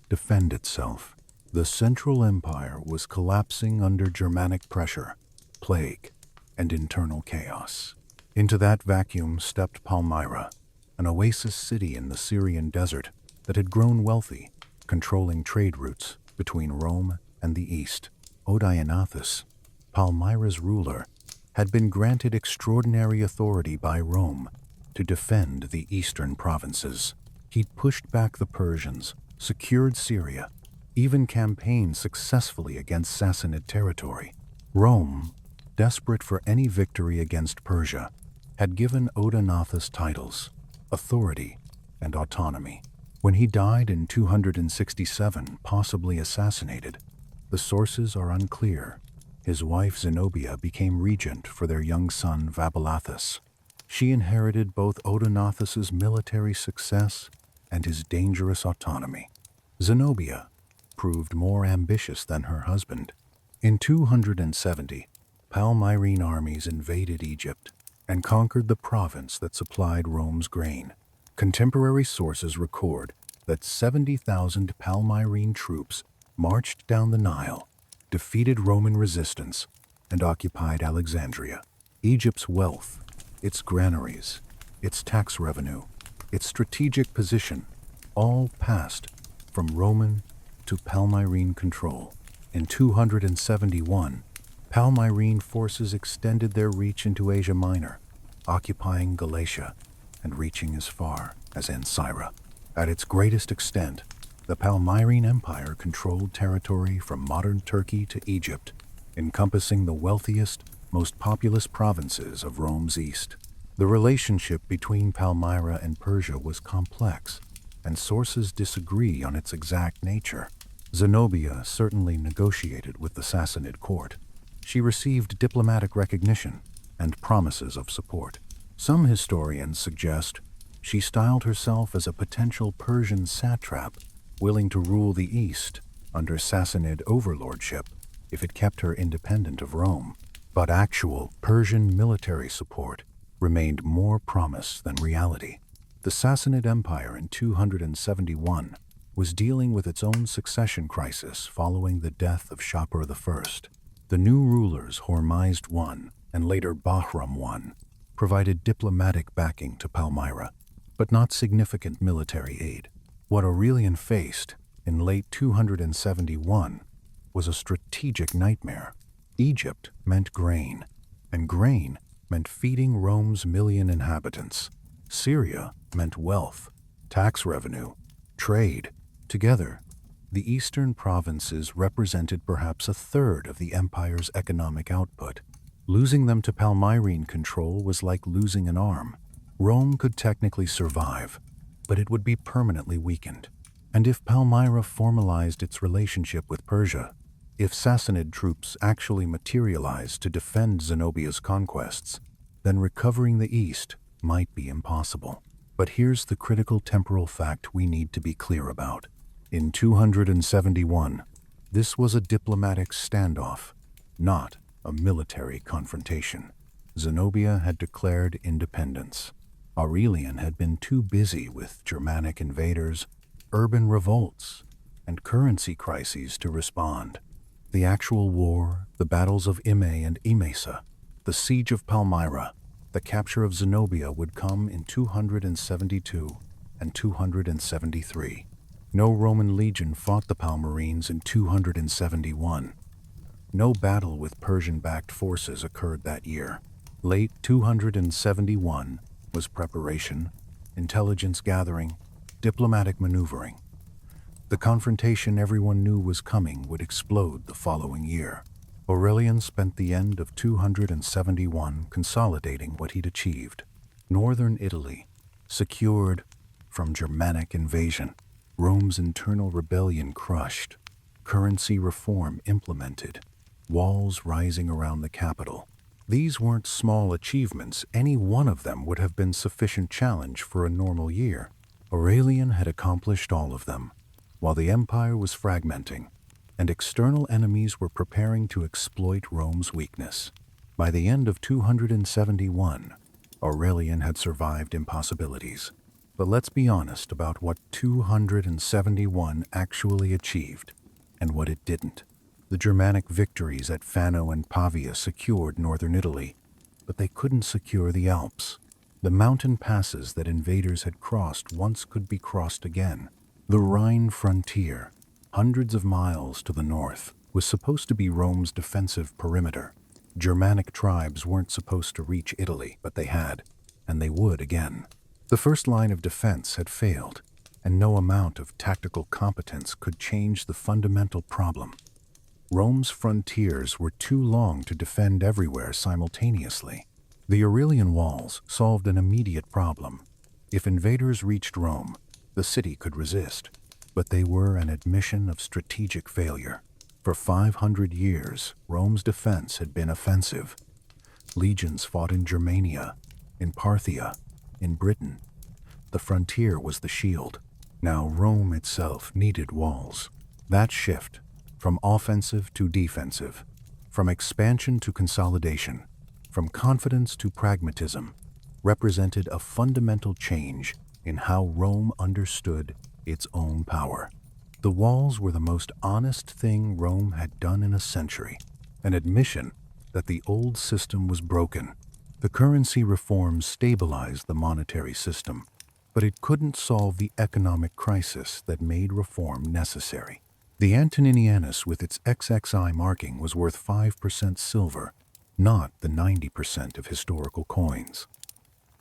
defend itself. The Central Empire was collapsing under Germanic pressure, plague, and internal chaos. Into that vacuum stepped Palmyra, an oasis city in the Syrian desert that had grown wealthy, controlling trade routes between Rome and the East. Odeionathus, Palmyra's ruler, had been granted extraordinary authority by Rome to defend the eastern provinces. He'd pushed back the Persians, secured Syria, even campaigned successfully against Sassanid territory. Rome, desperate for any victory against Persia, had given Odenathus titles, authority, and autonomy. When he died in 267, possibly assassinated, the sources are unclear. His wife Zenobia became regent for their young son Vabilathus. She inherited both Odenathus's military success and his dangerous autonomy. Zenobia proved more ambitious than her husband. In 270, Palmyrene armies invaded Egypt and conquered the province that supplied Rome's grain. Contemporary sources record that 70,000 Palmyrene troops marched down the Nile, defeated Roman resistance, and occupied Alexandria. Egypt's wealth, its granaries, its tax revenue, its strategic position, all passed from Roman to Palmyrene control. In 271, Palmyrene forces extended their reach into Asia Minor, occupying Galatia and reaching as far as Ancyra. At its greatest extent, the Palmyrene Empire controlled territory from modern Turkey to Egypt, encompassing the wealthiest, most populous provinces of Rome's east. The relationship between Palmyra and Persia was complex, and sources disagree on its exact nature. Zenobia certainly negotiated with the Sassanid court. She received diplomatic recognition and promises of support. Some historians suggest she styled herself as a potential Persian satrap willing to rule the East under Sassanid overlordship if it kept her independent of Rome. But actual Persian military support remained more promise than reality. The Sassanid Empire in 271 was dealing with its own succession crisis following the death of Shapur I. The new rulers Hormizd I and later Bahram I provided diplomatic backing to Palmyra, but not significant military aid. What Aurelian faced in late 271 was a strategic nightmare. Egypt meant grain, and grain meant feeding Rome's 1,000,000 inhabitants. Syria meant wealth, tax revenue, trade. Together, the eastern provinces represented perhaps a third of the empire's economic output. Losing them to Palmyrene control was like losing an arm. Rome could technically survive, but it would be permanently weakened. And if Palmyra formalized its relationship with Persia, if Sassanid troops actually materialized to defend Zenobia's conquests, then recovering the east might be impossible. But here's the critical temporal fact we need to be clear about. In 271, this was a diplomatic standoff, not a military confrontation. Zenobia had declared independence. Aurelian had been too busy with Germanic invaders, urban revolts, and currency crises to respond. The actual war, the battles of Imae and Emesa, the siege of Palmyra, the capture of Zenobia would come in 272 and 273. No Roman legion fought the Palmyrenes in 271. No battle with Persian-backed forces occurred that year. Late 271 was preparation, intelligence gathering, diplomatic maneuvering. The confrontation everyone knew was coming would explode the following year. Aurelian spent the end of 271 consolidating what he'd achieved. Northern Italy, secured from Germanic invasion. Rome's internal rebellion crushed. Currency reform implemented. Walls rising around the capital. These weren't small achievements. Any one of them would have been sufficient challenge for a normal year. Aurelian had accomplished all of them, while the empire was fragmenting, and external enemies were preparing to exploit Rome's weakness. By the end of 271, Aurelian had survived impossibilities. But let's be honest about what 271 actually achieved, and what it didn't. The Germanic victories at Fano and Pavia secured northern Italy, but they couldn't secure the Alps. The mountain passes that invaders had crossed once could be crossed again. The Rhine frontier, hundreds of miles to the north, was supposed to be Rome's defensive perimeter. Germanic tribes weren't supposed to reach Italy, but they had, and they would again. The first line of defense had failed, and no amount of tactical competence could change the fundamental problem. Rome's frontiers were too long to defend everywhere simultaneously. The Aurelian walls solved an immediate problem. If invaders reached Rome, the city could resist, but they were an admission of strategic failure. For 500 years, Rome's defense had been offensive. Legions fought in Germania, in Parthia, in Britain. The frontier was the shield. Now Rome itself needed walls. That shift, from offensive to defensive, from expansion to consolidation, from confidence to pragmatism, represented a fundamental change in how Rome understood its own power. The walls were the most honest thing Rome had done in a century, an admission that the old system was broken. The currency reforms stabilized the monetary system, but it couldn't solve the economic crisis that made reform necessary. The Antoninianus with its XXI marking was worth 5% silver, not the 90% of historical coins.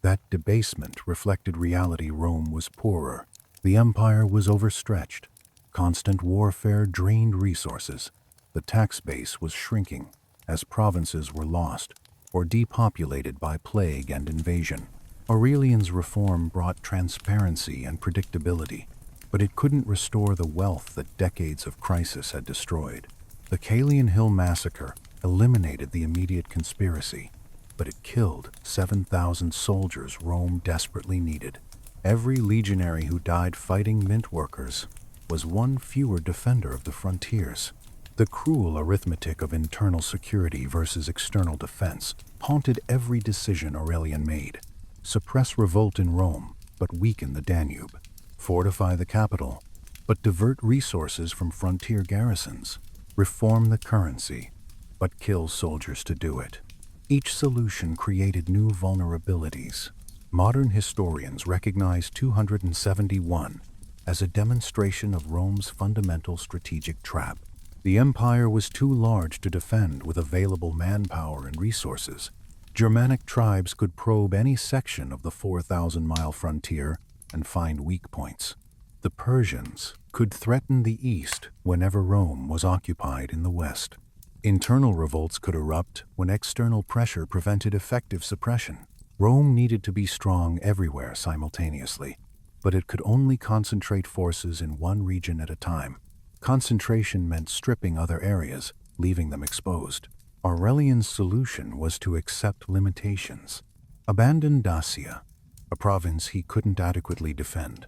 That debasement reflected reality. Rome was poorer. The empire was overstretched. Constant warfare drained resources. The tax base was shrinking as provinces were lost or depopulated by plague and invasion. Aurelian's reform brought transparency and predictability, but it couldn't restore the wealth that decades of crisis had destroyed. The Caelian Hill massacre eliminated the immediate conspiracy, but it killed 7,000 soldiers Rome desperately needed. Every legionary who died fighting mint workers was one fewer defender of the frontiers. The cruel arithmetic of internal security versus external defense haunted every decision Aurelian made. Suppress revolt in Rome, but weaken the Danube. Fortify the capital, but divert resources from frontier garrisons. Reform the currency, but kill soldiers to do it. Each solution created new vulnerabilities. Modern historians recognize 271 as a demonstration of Rome's fundamental strategic trap. The empire was too large to defend with available manpower and resources. Germanic tribes could probe any section of the 4,000-mile frontier and find weak points. The Persians could threaten the east whenever Rome was occupied in the west. Internal revolts could erupt when external pressure prevented effective suppression. Rome needed to be strong everywhere simultaneously, but it could only concentrate forces in one region at a time. Concentration meant stripping other areas, leaving them exposed. Aurelian's solution was to accept limitations. Abandon Dacia, a province he couldn't adequately defend.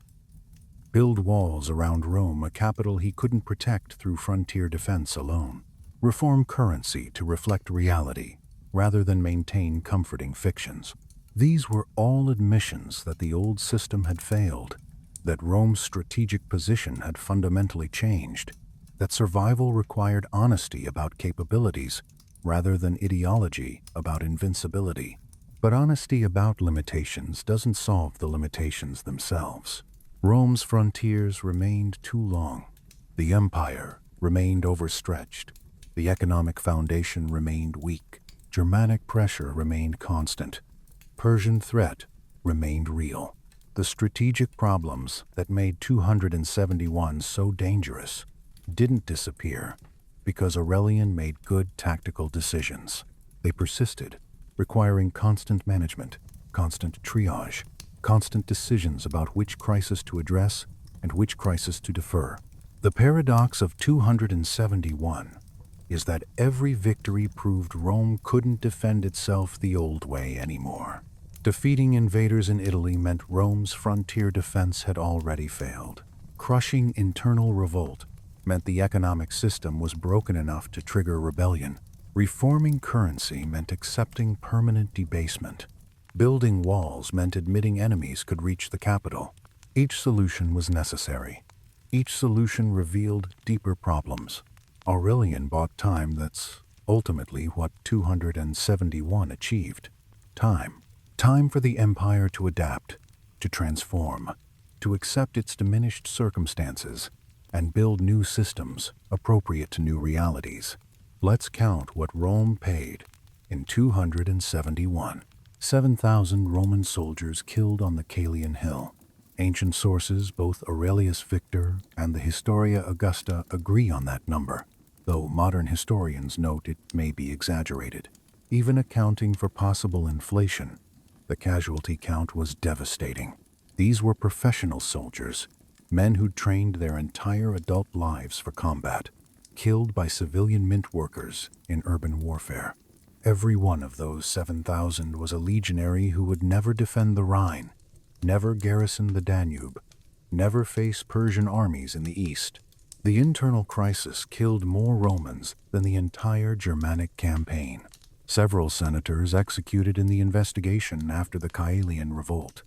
Build walls around Rome, a capital he couldn't protect through frontier defense alone. Reform currency to reflect reality, rather than maintain comforting fictions. These were all admissions that the old system had failed, that Rome's strategic position had fundamentally changed, that survival required honesty about capabilities rather than ideology about invincibility. But honesty about limitations doesn't solve the limitations themselves. Rome's frontiers remained too long. The empire remained overstretched. The economic foundation remained weak. Germanic pressure remained constant. Persian threat remained real. The strategic problems that made 271 so dangerous didn't disappear because Aurelian made good tactical decisions. They persisted, requiring constant management, constant triage, constant decisions about which crisis to address and which crisis to defer. The paradox of 271 is that every victory proved Rome couldn't defend itself the old way anymore. Defeating invaders in Italy meant Rome's frontier defense had already failed. Crushing internal revolt meant the economic system was broken enough to trigger rebellion. Reforming currency meant accepting permanent debasement. Building walls meant admitting enemies could reach the capital. Each solution was necessary. Each solution revealed deeper problems. Aurelian bought time. That's ultimately what 271 achieved. Time. Time for the empire to adapt, to transform, to accept its diminished circumstances, and build new systems appropriate to new realities. Let's count what Rome paid in 271. 7,000 Roman soldiers killed on the Caelian Hill. Ancient sources, both Aurelius Victor and the Historia Augusta, agree on that number, though modern historians note it may be exaggerated. Even accounting for possible inflation, the casualty count was devastating. These were professional soldiers, men who'd trained their entire adult lives for combat, killed by civilian mint workers in urban warfare. Every one of those 7,000 was a legionary who would never defend the Rhine, never garrison the Danube, never face Persian armies in the east. The internal crisis killed more Romans than the entire Germanic campaign. Several senators executed in the investigation after the Caelian revolt.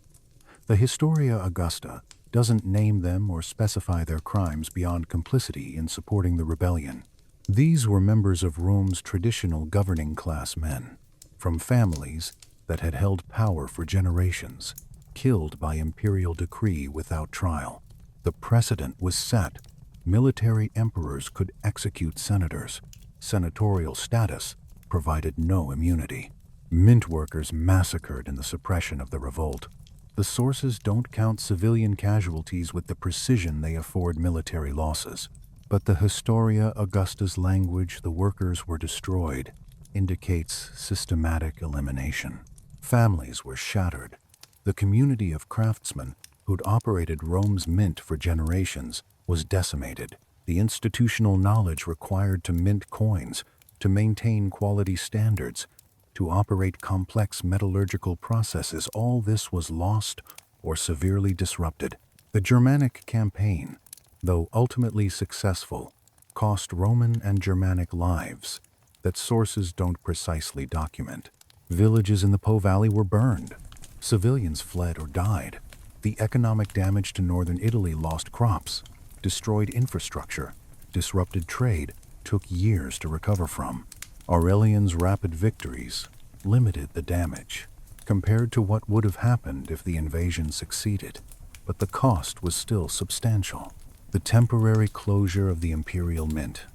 The Historia Augusta doesn't name them or specify their crimes beyond complicity in supporting the rebellion. These were members of Rome's traditional governing class men, from families that had held power for generations, killed by imperial decree without trial. The precedent was set. Military emperors could execute senators. Senatorial status provided no immunity. Mint workers massacred in the suppression of the revolt. The sources don't count civilian casualties with the precision they afford military losses. But the Historia Augusta's language, "the workers were destroyed," indicates systematic elimination. Families were shattered. The community of craftsmen who'd operated Rome's mint for generations was decimated. The institutional knowledge required to mint coins, to maintain quality standards, to operate complex metallurgical processes, all this was lost or severely disrupted. The Germanic campaign, though ultimately successful, cost Roman and Germanic lives that sources don't precisely document. Villages in the Po Valley were burned. Civilians fled or died. The economic damage to northern Italy lost crops, destroyed infrastructure, disrupted trade, took years to recover from. Aurelian's rapid victories limited the damage compared to what would have happened if the invasion succeeded, but the cost was still substantial. The temporary closure of the imperial mint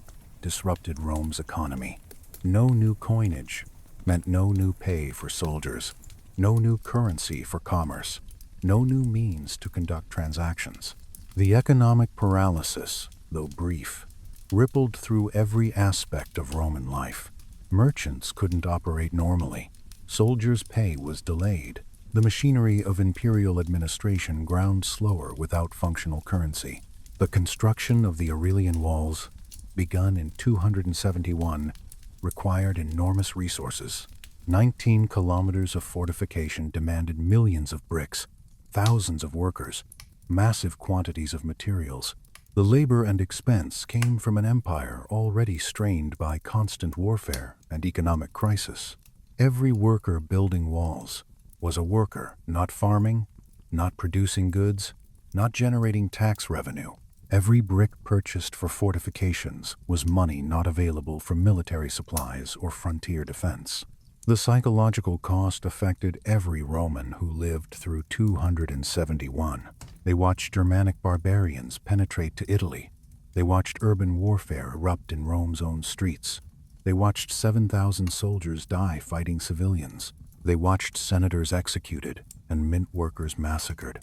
disrupted Rome's economy. No new coinage meant no new pay for soldiers, no new currency for commerce, no new means to conduct transactions. The economic paralysis, though brief, rippled through every aspect of Roman life. Merchants couldn't operate normally. Soldiers' pay was delayed. The machinery of imperial administration ground slower without functional currency. The construction of the Aurelian walls, begun in 271, required enormous resources. 19 kilometers of fortification demanded millions of bricks, thousands of workers, massive quantities of materials. The labor and expense came from an empire already strained by constant warfare and economic crisis. Every worker building walls was a worker, not farming, not producing goods, not generating tax revenue. Every brick purchased for fortifications was money not available for military supplies or frontier defense. The psychological cost affected every Roman who lived through 271. They watched Germanic barbarians penetrate to Italy. They watched urban warfare erupt in Rome's own streets. They watched 7,000 soldiers die fighting civilians. They watched senators executed and mint workers massacred.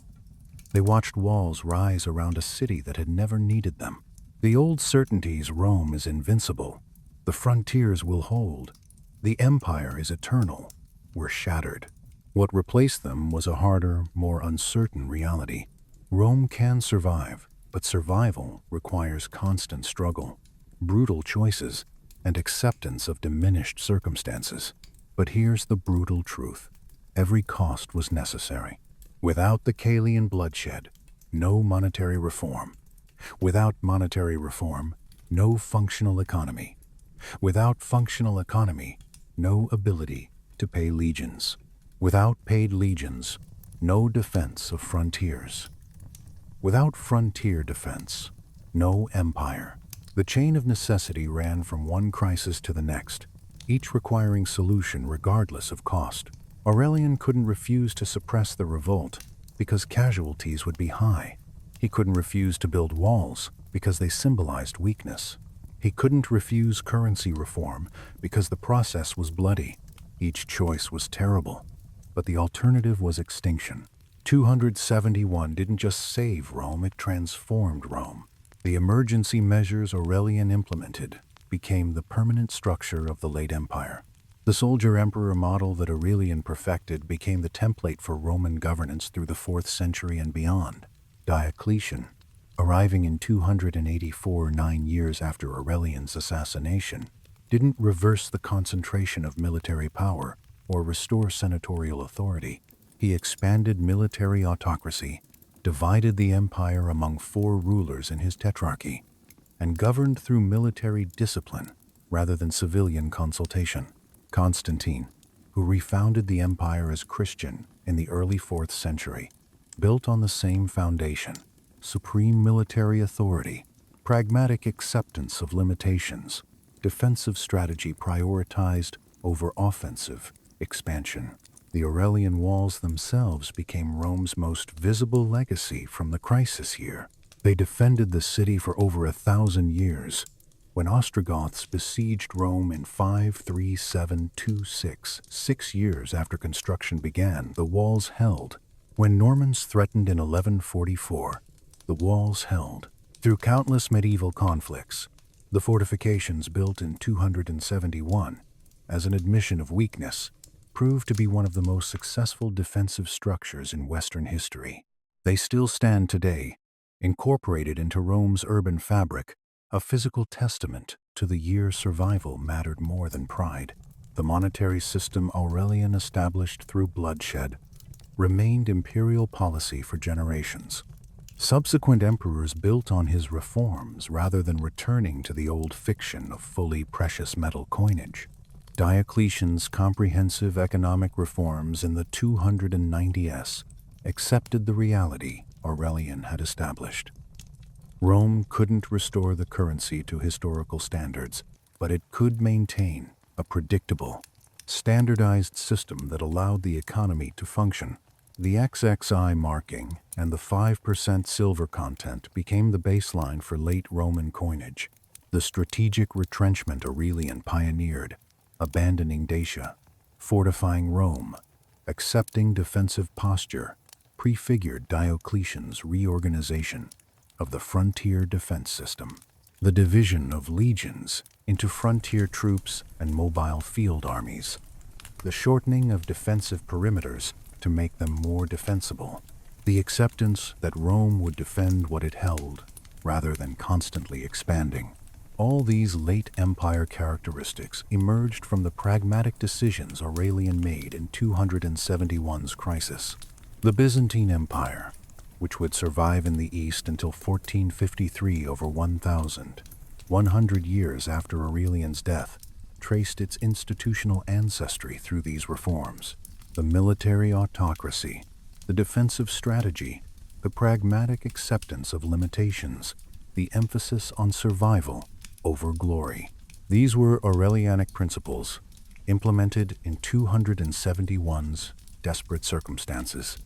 They watched walls rise around a city that had never needed them. The old certainties Rome is invincible, the frontiers will hold, the empire is eternal, were shattered. What replaced them was a harder, more uncertain reality. Rome can survive, but survival requires constant struggle, brutal choices, and acceptance of diminished circumstances. But here's the brutal truth. Every cost was necessary. Without the Caelian bloodshed, no monetary reform. Without monetary reform, no functional economy. Without functional economy, no ability to pay legions. Without paid legions, no defense of frontiers. Without frontier defense, no empire. The chain of necessity ran from one crisis to the next, each requiring solution regardless of cost. Aurelian couldn't refuse to suppress the revolt because casualties would be high. He couldn't refuse to build walls because they symbolized weakness. He couldn't refuse currency reform because the process was bloody. Each choice was terrible, but the alternative was extinction. 271 didn't just save Rome, it transformed Rome. The emergency measures Aurelian implemented became the permanent structure of the late empire. The soldier-emperor model that Aurelian perfected became the template for Roman governance through the 4th century and beyond. Diocletian, arriving in 284, 9 years after Aurelian's assassination, didn't reverse the concentration of military power or restore senatorial authority. He expanded military autocracy, divided the empire among 4 rulers in his tetrarchy, and governed through military discipline rather than civilian consultation. Constantine, who refounded the empire as Christian in the early 4th century, built on the same foundation: supreme military authority, pragmatic acceptance of limitations, defensive strategy prioritized over offensive expansion. The Aurelian walls themselves became Rome's most visible legacy from the crisis year. They defended the city for over 1,000 years. When Ostrogoths besieged Rome in 537–26, 6 years after construction began, the walls held. When Normans threatened in 1144, the walls held. Through countless medieval conflicts, the fortifications built in 271, as an admission of weakness, proved to be one of the most successful defensive structures in Western history. They still stand today, incorporated into Rome's urban fabric, a physical testament to the year survival mattered more than pride. The monetary system Aurelian established through bloodshed remained imperial policy for generations. Subsequent emperors built on his reforms rather than returning to the old fiction of fully precious metal coinage. Diocletian's comprehensive economic reforms in the 290s accepted the reality Aurelian had established. Rome couldn't restore the currency to historical standards, but it could maintain a predictable, standardized system that allowed the economy to function. The XXI marking and the 5% silver content became the baseline for late Roman coinage. The strategic retrenchment Aurelian pioneered, abandoning Dacia, fortifying Rome, accepting defensive posture, prefigured Diocletian's reorganization of the frontier defense system. The division of legions into frontier troops and mobile field armies. The shortening of defensive perimeters to make them more defensible. The acceptance that Rome would defend what it held rather than constantly expanding. All these late empire characteristics emerged from the pragmatic decisions Aurelian made in 271's crisis. The Byzantine Empire, which would survive in the East until 1453, over 1,100 years after Aurelian's death, traced its institutional ancestry through these reforms. The military autocracy, the defensive strategy, the pragmatic acceptance of limitations, the emphasis on survival over glory. These were Aurelianic principles, implemented in 271's desperate circumstances,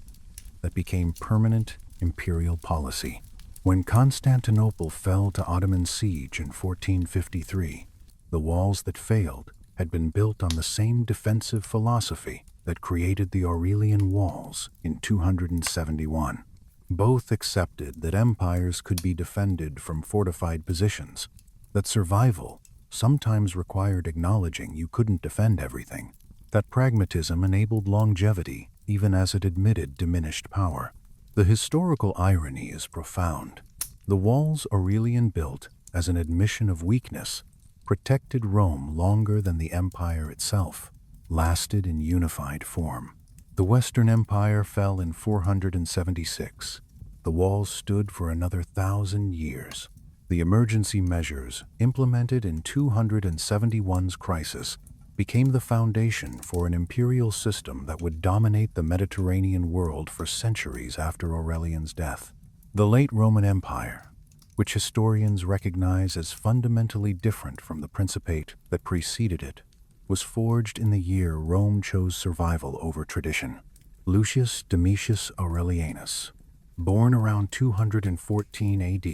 that became permanent imperial policy. When Constantinople fell to Ottoman siege in 1453, the walls that failed had been built on the same defensive philosophy that created the Aurelian walls in 271. Both accepted that empires could be defended from fortified positions, that survival sometimes required acknowledging you couldn't defend everything, that pragmatism enabled longevity even as it admitted diminished power. The historical irony is profound. The walls Aurelian built as an admission of weakness protected Rome longer than the empire itself lasted in unified form. The Western Empire fell in 476. The walls stood for another 1,000 years. The emergency measures implemented in 271's crisis became the foundation for an imperial system that would dominate the Mediterranean world for centuries after Aurelian's death. The late Roman Empire, which historians recognize as fundamentally different from the Principate that preceded it, was forged in the year Rome chose survival over tradition. Lucius Domitius Aurelianus, born around 214 AD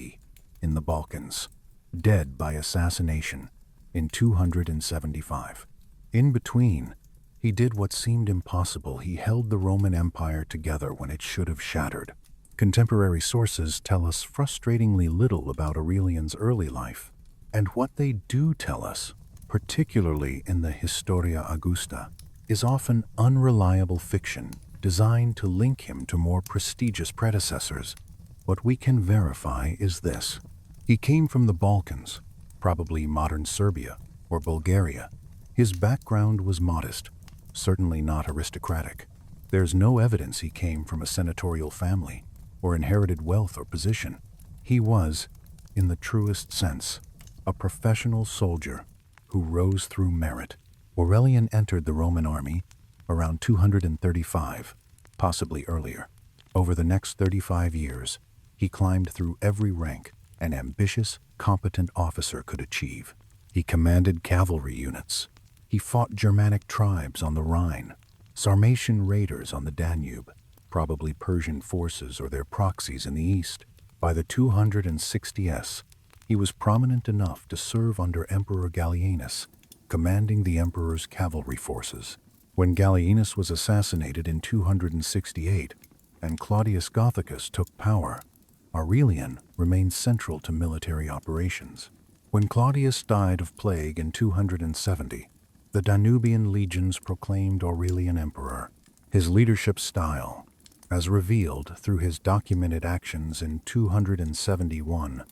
in the Balkans, dead by assassination in 275. In between, He did what seemed impossible. He held the Roman Empire together when it should have shattered. Contemporary sources tell us frustratingly little about Aurelian's early life, and what they do tell us, particularly in the Historia Augusta, is often unreliable fiction designed to link him to more prestigious predecessors. What we can verify is this: he came from the Balkans, probably modern Serbia or Bulgaria. His background was modest, certainly not aristocratic. There's no evidence he came from a senatorial family or inherited wealth or position. He was, in the truest sense, a professional soldier who rose through merit. Aurelian entered the Roman army around 235, possibly earlier. Over the next 35 years, he climbed through every rank an ambitious, competent officer could achieve. He commanded cavalry units. He fought Germanic tribes on the Rhine, Sarmatian raiders on the Danube, probably Persian forces or their proxies in the east. By the 260s, he was prominent enough to serve under Emperor Gallienus, commanding the emperor's cavalry forces. When Gallienus was assassinated in 268 and Claudius Gothicus took power, Aurelian remained central to military operations. When Claudius died of plague in 270, the Danubian legions proclaimed Aurelian emperor. His leadership style, as revealed through his documented actions in 271,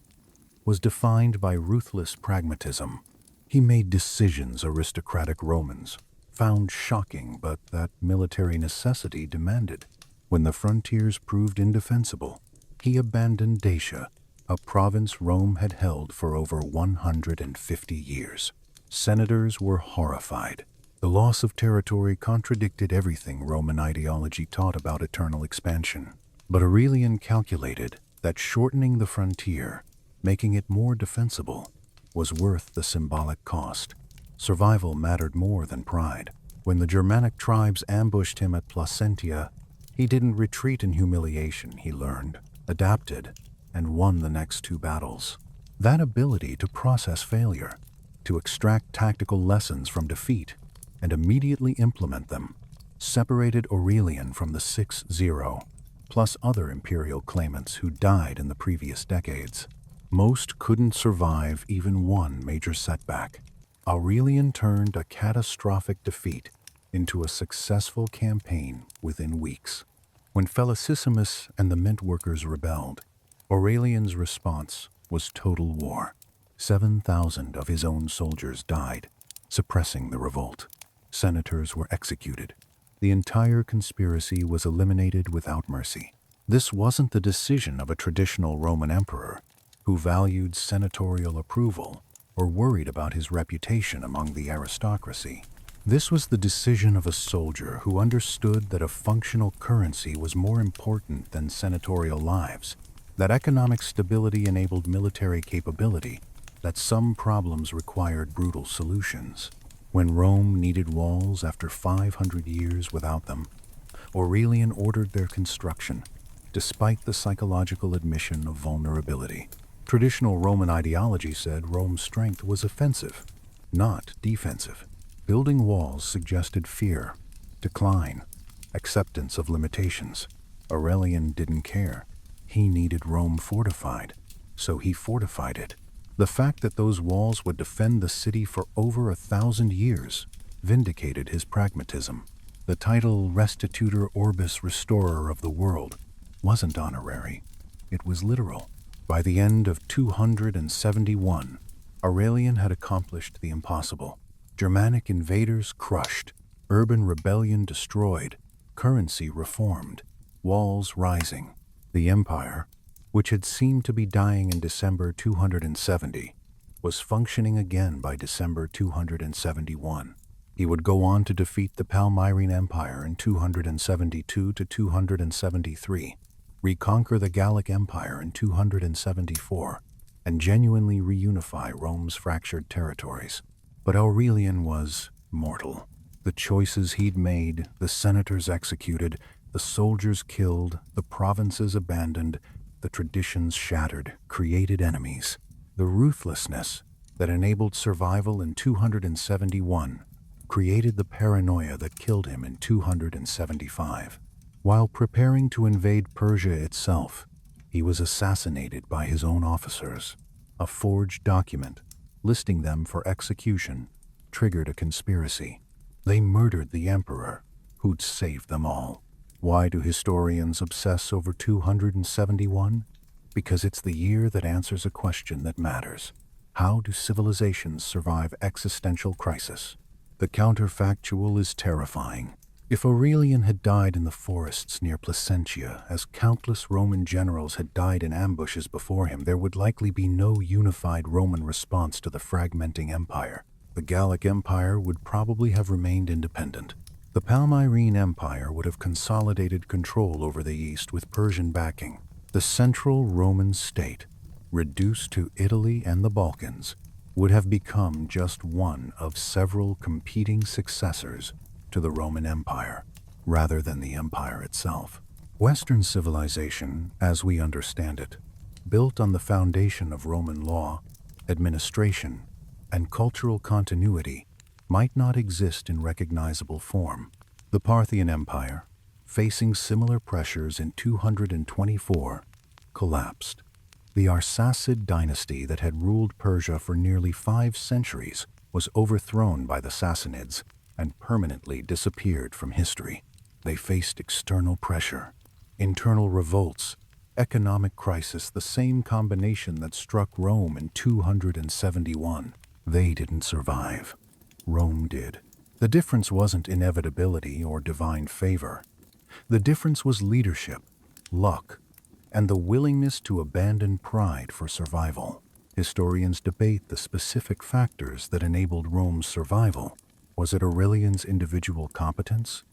was defined by ruthless pragmatism. He made decisions aristocratic Romans found shocking but that military necessity demanded. When the frontiers proved indefensible, he abandoned Dacia, a province Rome had held for over 150 years. Senators were horrified. The loss of territory contradicted everything Roman ideology taught about eternal expansion. But Aurelian calculated that shortening the frontier, making it more defensible, was worth the symbolic cost. Survival mattered more than pride. When the Germanic tribes ambushed him at Placentia, he didn't retreat in humiliation, he learned, adapted, and won the next two battles. That ability to process failure, to extract tactical lessons from defeat, and immediately implement them, separated Aurelian from the 6-0, plus other imperial claimants who died in the previous decades. Most couldn't survive even one major setback. Aurelian turned a catastrophic defeat into a successful campaign within weeks. When Felicissimus and the mint workers rebelled, Aurelian's response was total war. 7,000 of his own soldiers died, suppressing the revolt. Senators were executed. The entire conspiracy was eliminated without mercy. This wasn't the decision of a traditional Roman emperor who valued senatorial approval or worried about his reputation among the aristocracy. This was the decision of a soldier who understood that a functional currency was more important than senatorial lives, that economic stability enabled military capability, that some problems required brutal solutions. When Rome needed walls after 500 years without them, Aurelian ordered their construction, despite the psychological admission of vulnerability. Traditional Roman ideology said Rome's strength was offensive, not defensive. Building walls suggested fear, decline, acceptance of limitations. Aurelian didn't care. He needed Rome fortified, so he fortified it. The fact that those walls would defend the city for over 1,000 years vindicated his pragmatism. The title Restitutor Orbis, Restorer of the World, wasn't honorary. It was literal. By the end of 271, Aurelian had accomplished the impossible. Germanic invaders crushed, urban rebellion destroyed, currency reformed, walls rising. The empire, which had seemed to be dying in December 270, was functioning again by December 271. He would go on to defeat the Palmyrene Empire in 272 to 273, reconquer the Gallic Empire in 274, and genuinely reunify Rome's fractured territories. But Aurelian was mortal. The choices he'd made, the senators executed, the soldiers killed, the provinces abandoned, the traditions shattered, created enemies. The ruthlessness that enabled survival in 271 created the paranoia that killed him in 275. While preparing to invade Persia itself, he was assassinated by his own officers. A forged document, listing them for execution, triggered a conspiracy. They murdered the emperor, who'd saved them all. Why do historians obsess over 271? Because it's the year that answers a question that matters. How do civilizations survive existential crisis? The counterfactual is terrifying. If Aurelian had died in the forests near Placentia, as countless Roman generals had died in ambushes before him, there would likely be no unified Roman response to the fragmenting empire. The Gallic Empire would probably have remained independent. The Palmyrene Empire would have consolidated control over the East with Persian backing. The central Roman state, reduced to Italy and the Balkans, would have become just one of several competing successors to the Roman Empire, rather than the empire itself. Western civilization, as we understand it, built on the foundation of Roman law, administration, and cultural continuity, might not exist in recognizable form. The Parthian Empire, facing similar pressures in 224, collapsed. The Arsacid dynasty that had ruled Persia for nearly 5 centuries was overthrown by the Sassanids and permanently disappeared from history. They faced external pressure, internal revolts, economic crisis, the same combination that struck Rome in 271. They didn't survive. Rome did. The difference wasn't inevitability or divine favor. The difference was leadership, luck, and the willingness to abandon pride for survival. Historians debate the specific factors that enabled Rome's survival. Was it Aurelian's individual competence?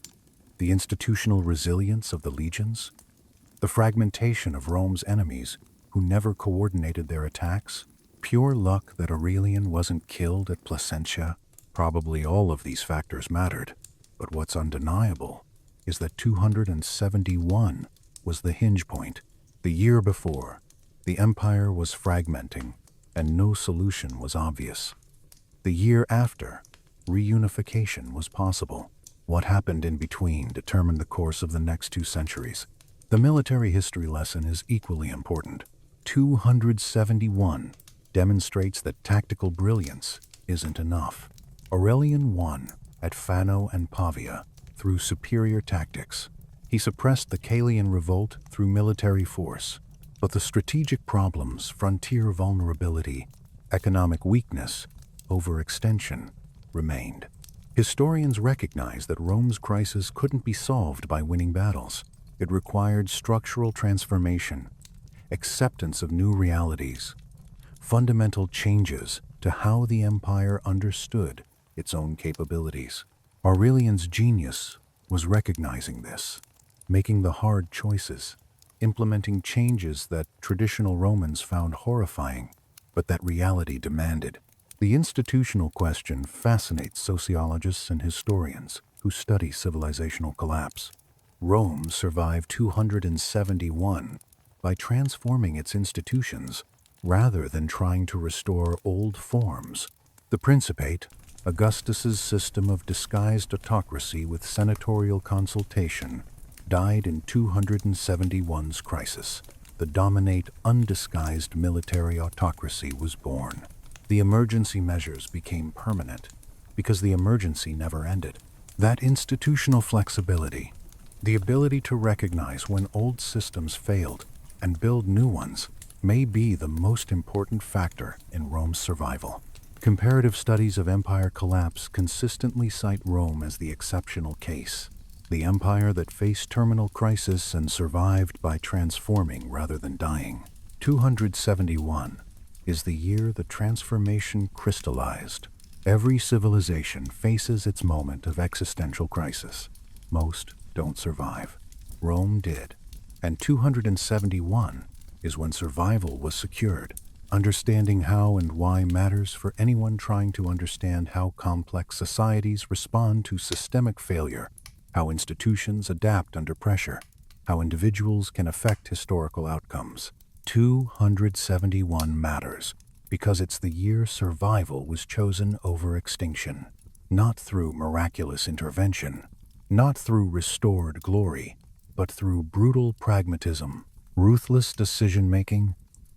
The institutional resilience of the legions? The fragmentation of Rome's enemies, who never coordinated their attacks? Pure luck that Aurelian wasn't killed at Placentia? Probably all of these factors mattered, but what's undeniable is that 271 was the hinge point. The year before, the empire was fragmenting, and no solution was obvious. The year after, reunification was possible. What happened in between determined the course of the next 2 centuries. The military history lesson is equally important. 271 demonstrates that tactical brilliance isn't enough. Aurelian won at Fano and Pavia through superior tactics. He suppressed the Caelian revolt through military force, but the strategic problems, frontier vulnerability, economic weakness, overextension, remained. Historians recognize that Rome's crisis couldn't be solved by winning battles. It required structural transformation, acceptance of new realities, fundamental changes to how the empire understood its own capabilities. Aurelian's genius was recognizing this, making the hard choices, implementing changes that traditional Romans found horrifying, but that reality demanded. The institutional question fascinates sociologists and historians who study civilizational collapse. Rome survived 271 by transforming its institutions rather than trying to restore old forms. The Principate, Augustus's system of disguised autocracy with senatorial consultation, died in 271's crisis. The dominate, undisguised military autocracy was born. The emergency measures became permanent because the emergency never ended. That institutional flexibility, the ability to recognize when old systems failed and build new ones, may be the most important factor in Rome's survival. Comparative studies of empire collapse consistently cite Rome as the exceptional case, the empire that faced terminal crisis and survived by transforming rather than dying. 271 is the year the transformation crystallized. Every civilization faces its moment of existential crisis. Most don't survive. Rome did. And 271 is when survival was secured. Understanding how and why matters for anyone trying to understand how complex societies respond to systemic failure, how institutions adapt under pressure, how individuals can affect historical outcomes. 271 matters because it's the year survival was chosen over extinction. not through miraculous intervention, not through restored glory, but through brutal pragmatism, ruthless decision-making,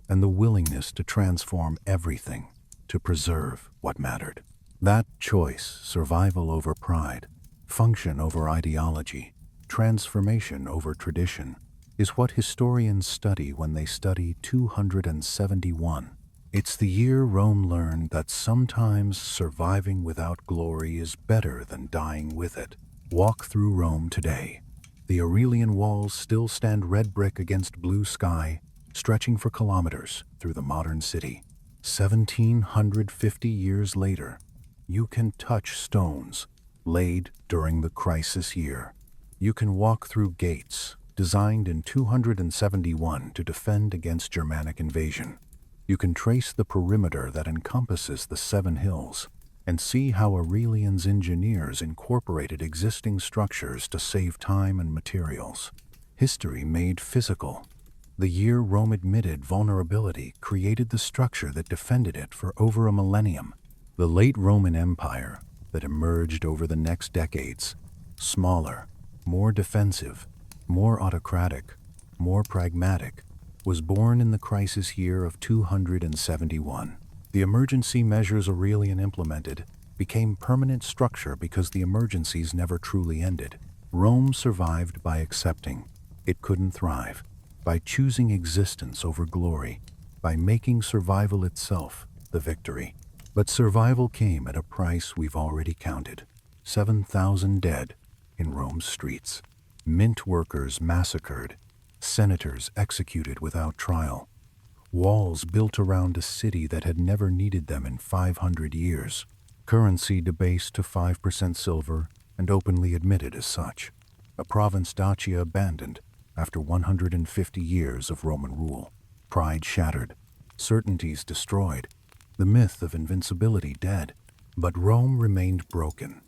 and the willingness to transform everything to preserve what mattered. That choice, survival over pride, function over ideology, transformation over tradition, is what historians study when they study 271. It's the year Rome learned that sometimes surviving without glory is better than dying with it. Walk through Rome today. The Aurelian walls still stand red brick against blue sky, stretching for kilometers through the modern city. 1750 years later, you can touch stones laid during the crisis year. You can walk through gates designed in 271 to defend against Germanic invasion. You can trace the perimeter that encompasses the 7 hills and see how Aurelian's engineers incorporated existing structures to save time and materials. History made physical. The year Rome admitted vulnerability created the structure that defended it for over a millennium. The late Roman Empire that emerged over the next decades, smaller, more defensive, more autocratic, more pragmatic, was born in the crisis year of 271. The emergency measures Aurelian implemented became permanent structure because the emergencies never truly ended. Rome survived by accepting it couldn't thrive, by choosing existence over glory, by making survival itself the victory. But survival came at a price we've already counted. 7,000 dead in Rome's streets, mint workers massacred, senators executed without trial, walls built around a city that had never needed them in 500 years, currency debased to 5% silver and openly admitted as such, a province Dacia abandoned after 150 years of Roman rule, pride shattered, certainties destroyed, the myth of invincibility dead. But Rome remained broken,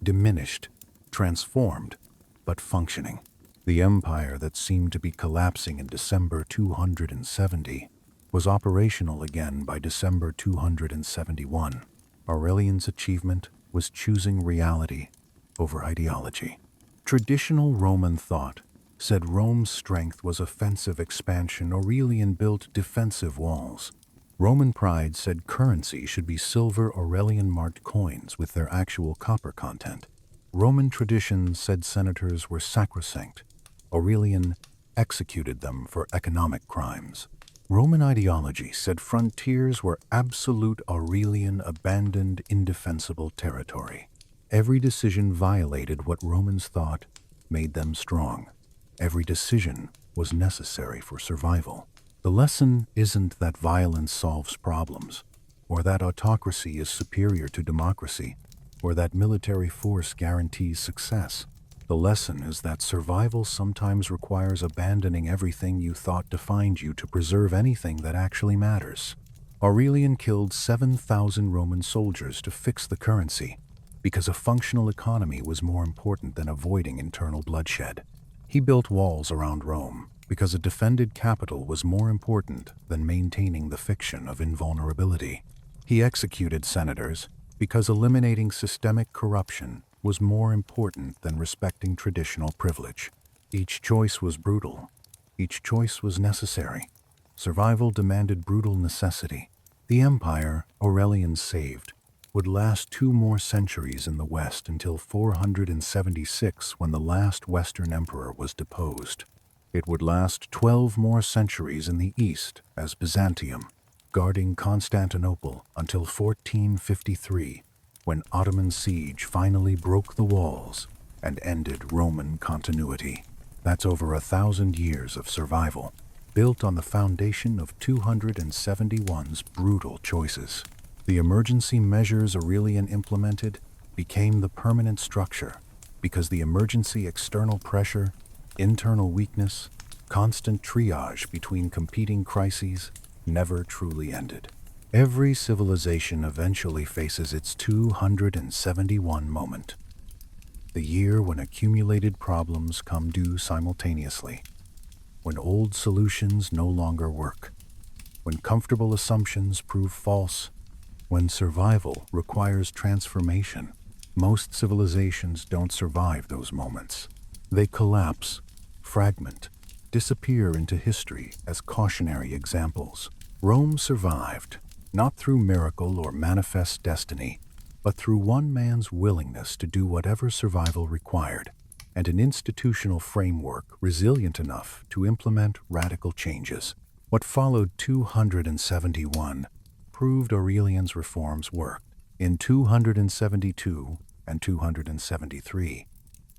diminished, transformed, but functioning. The empire that seemed to be collapsing in December 270 was operational again by December 271. Aurelian's achievement was choosing reality over ideology. Traditional Roman thought said Rome's strength was offensive expansion. Aurelian built defensive walls. Roman pride said currency should be silver Aurelian-marked coins with their actual copper content. Roman tradition said senators were sacrosanct. Aurelian executed them for economic crimes. Roman ideology said frontiers were absolute. Aurelian abandoned indefensible territory. Every decision violated what Romans thought made them strong. Every decision was necessary for survival. The lesson isn't that violence solves problems, or that autocracy is superior to democracy, or that military force guarantees success. The lesson is that survival sometimes requires abandoning everything you thought defined you to preserve anything that actually matters. Aurelian killed 7,000 Roman soldiers to fix the currency, because a functional economy was more important than avoiding internal bloodshed. He built walls around Rome because a defended capital was more important than maintaining the fiction of invulnerability. He executed senators because eliminating systemic corruption was more important than respecting traditional privilege. Each choice was brutal. Each choice was necessary. Survival demanded brutal necessity. The empire Aurelian saved would last 2 more centuries in the West until 476, when the last Western emperor was deposed. It would last 12 more centuries in the East as Byzantium, guarding Constantinople until 1453, when Ottoman siege finally broke the walls and ended Roman continuity. That's over 1,000 years of survival, built on the foundation of 271's brutal choices. The emergency measures Aurelian implemented became the permanent structure because the emergency external pressure, internal weakness, constant triage between competing crises never truly ended. Every civilization eventually faces its 271 moment, the year when accumulated problems come due simultaneously, when old solutions no longer work, when comfortable assumptions prove false, when survival requires transformation. Most civilizations don't survive those moments. They collapse, fragment, disappear into history as cautionary examples. Rome survived, not through miracle or manifest destiny, but through one man's willingness to do whatever survival required, and an institutional framework resilient enough to implement radical changes. What followed 271 proved Aurelian's reforms worked. In 272 and 273,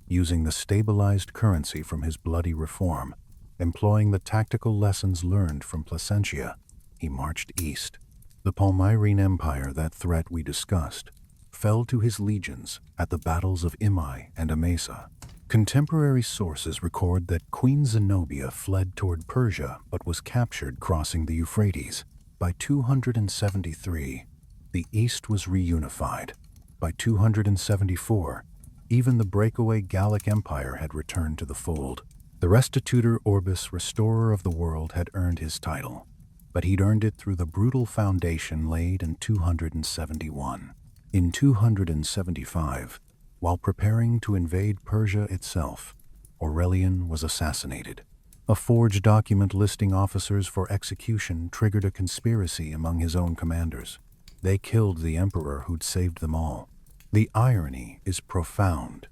using the stabilized currency from his bloody reform, employing the tactical lessons learned from Placentia, he marched east. The Palmyrene Empire, that threat we discussed, fell to his legions at the battles of Imai and Emesa. Contemporary sources record that Queen Zenobia fled toward Persia but was captured crossing the Euphrates. By 273, the East was reunified. By 274, even the breakaway Gallic Empire had returned to the fold. The Restitutor Orbis, restorer of the world, had earned his title, but he'd earned it through the brutal foundation laid in 271. In 275, while preparing to invade Persia itself, Aurelian was assassinated. A forged document listing officers for execution triggered a conspiracy among his own commanders. They killed the emperor who'd saved them all. The irony is profound.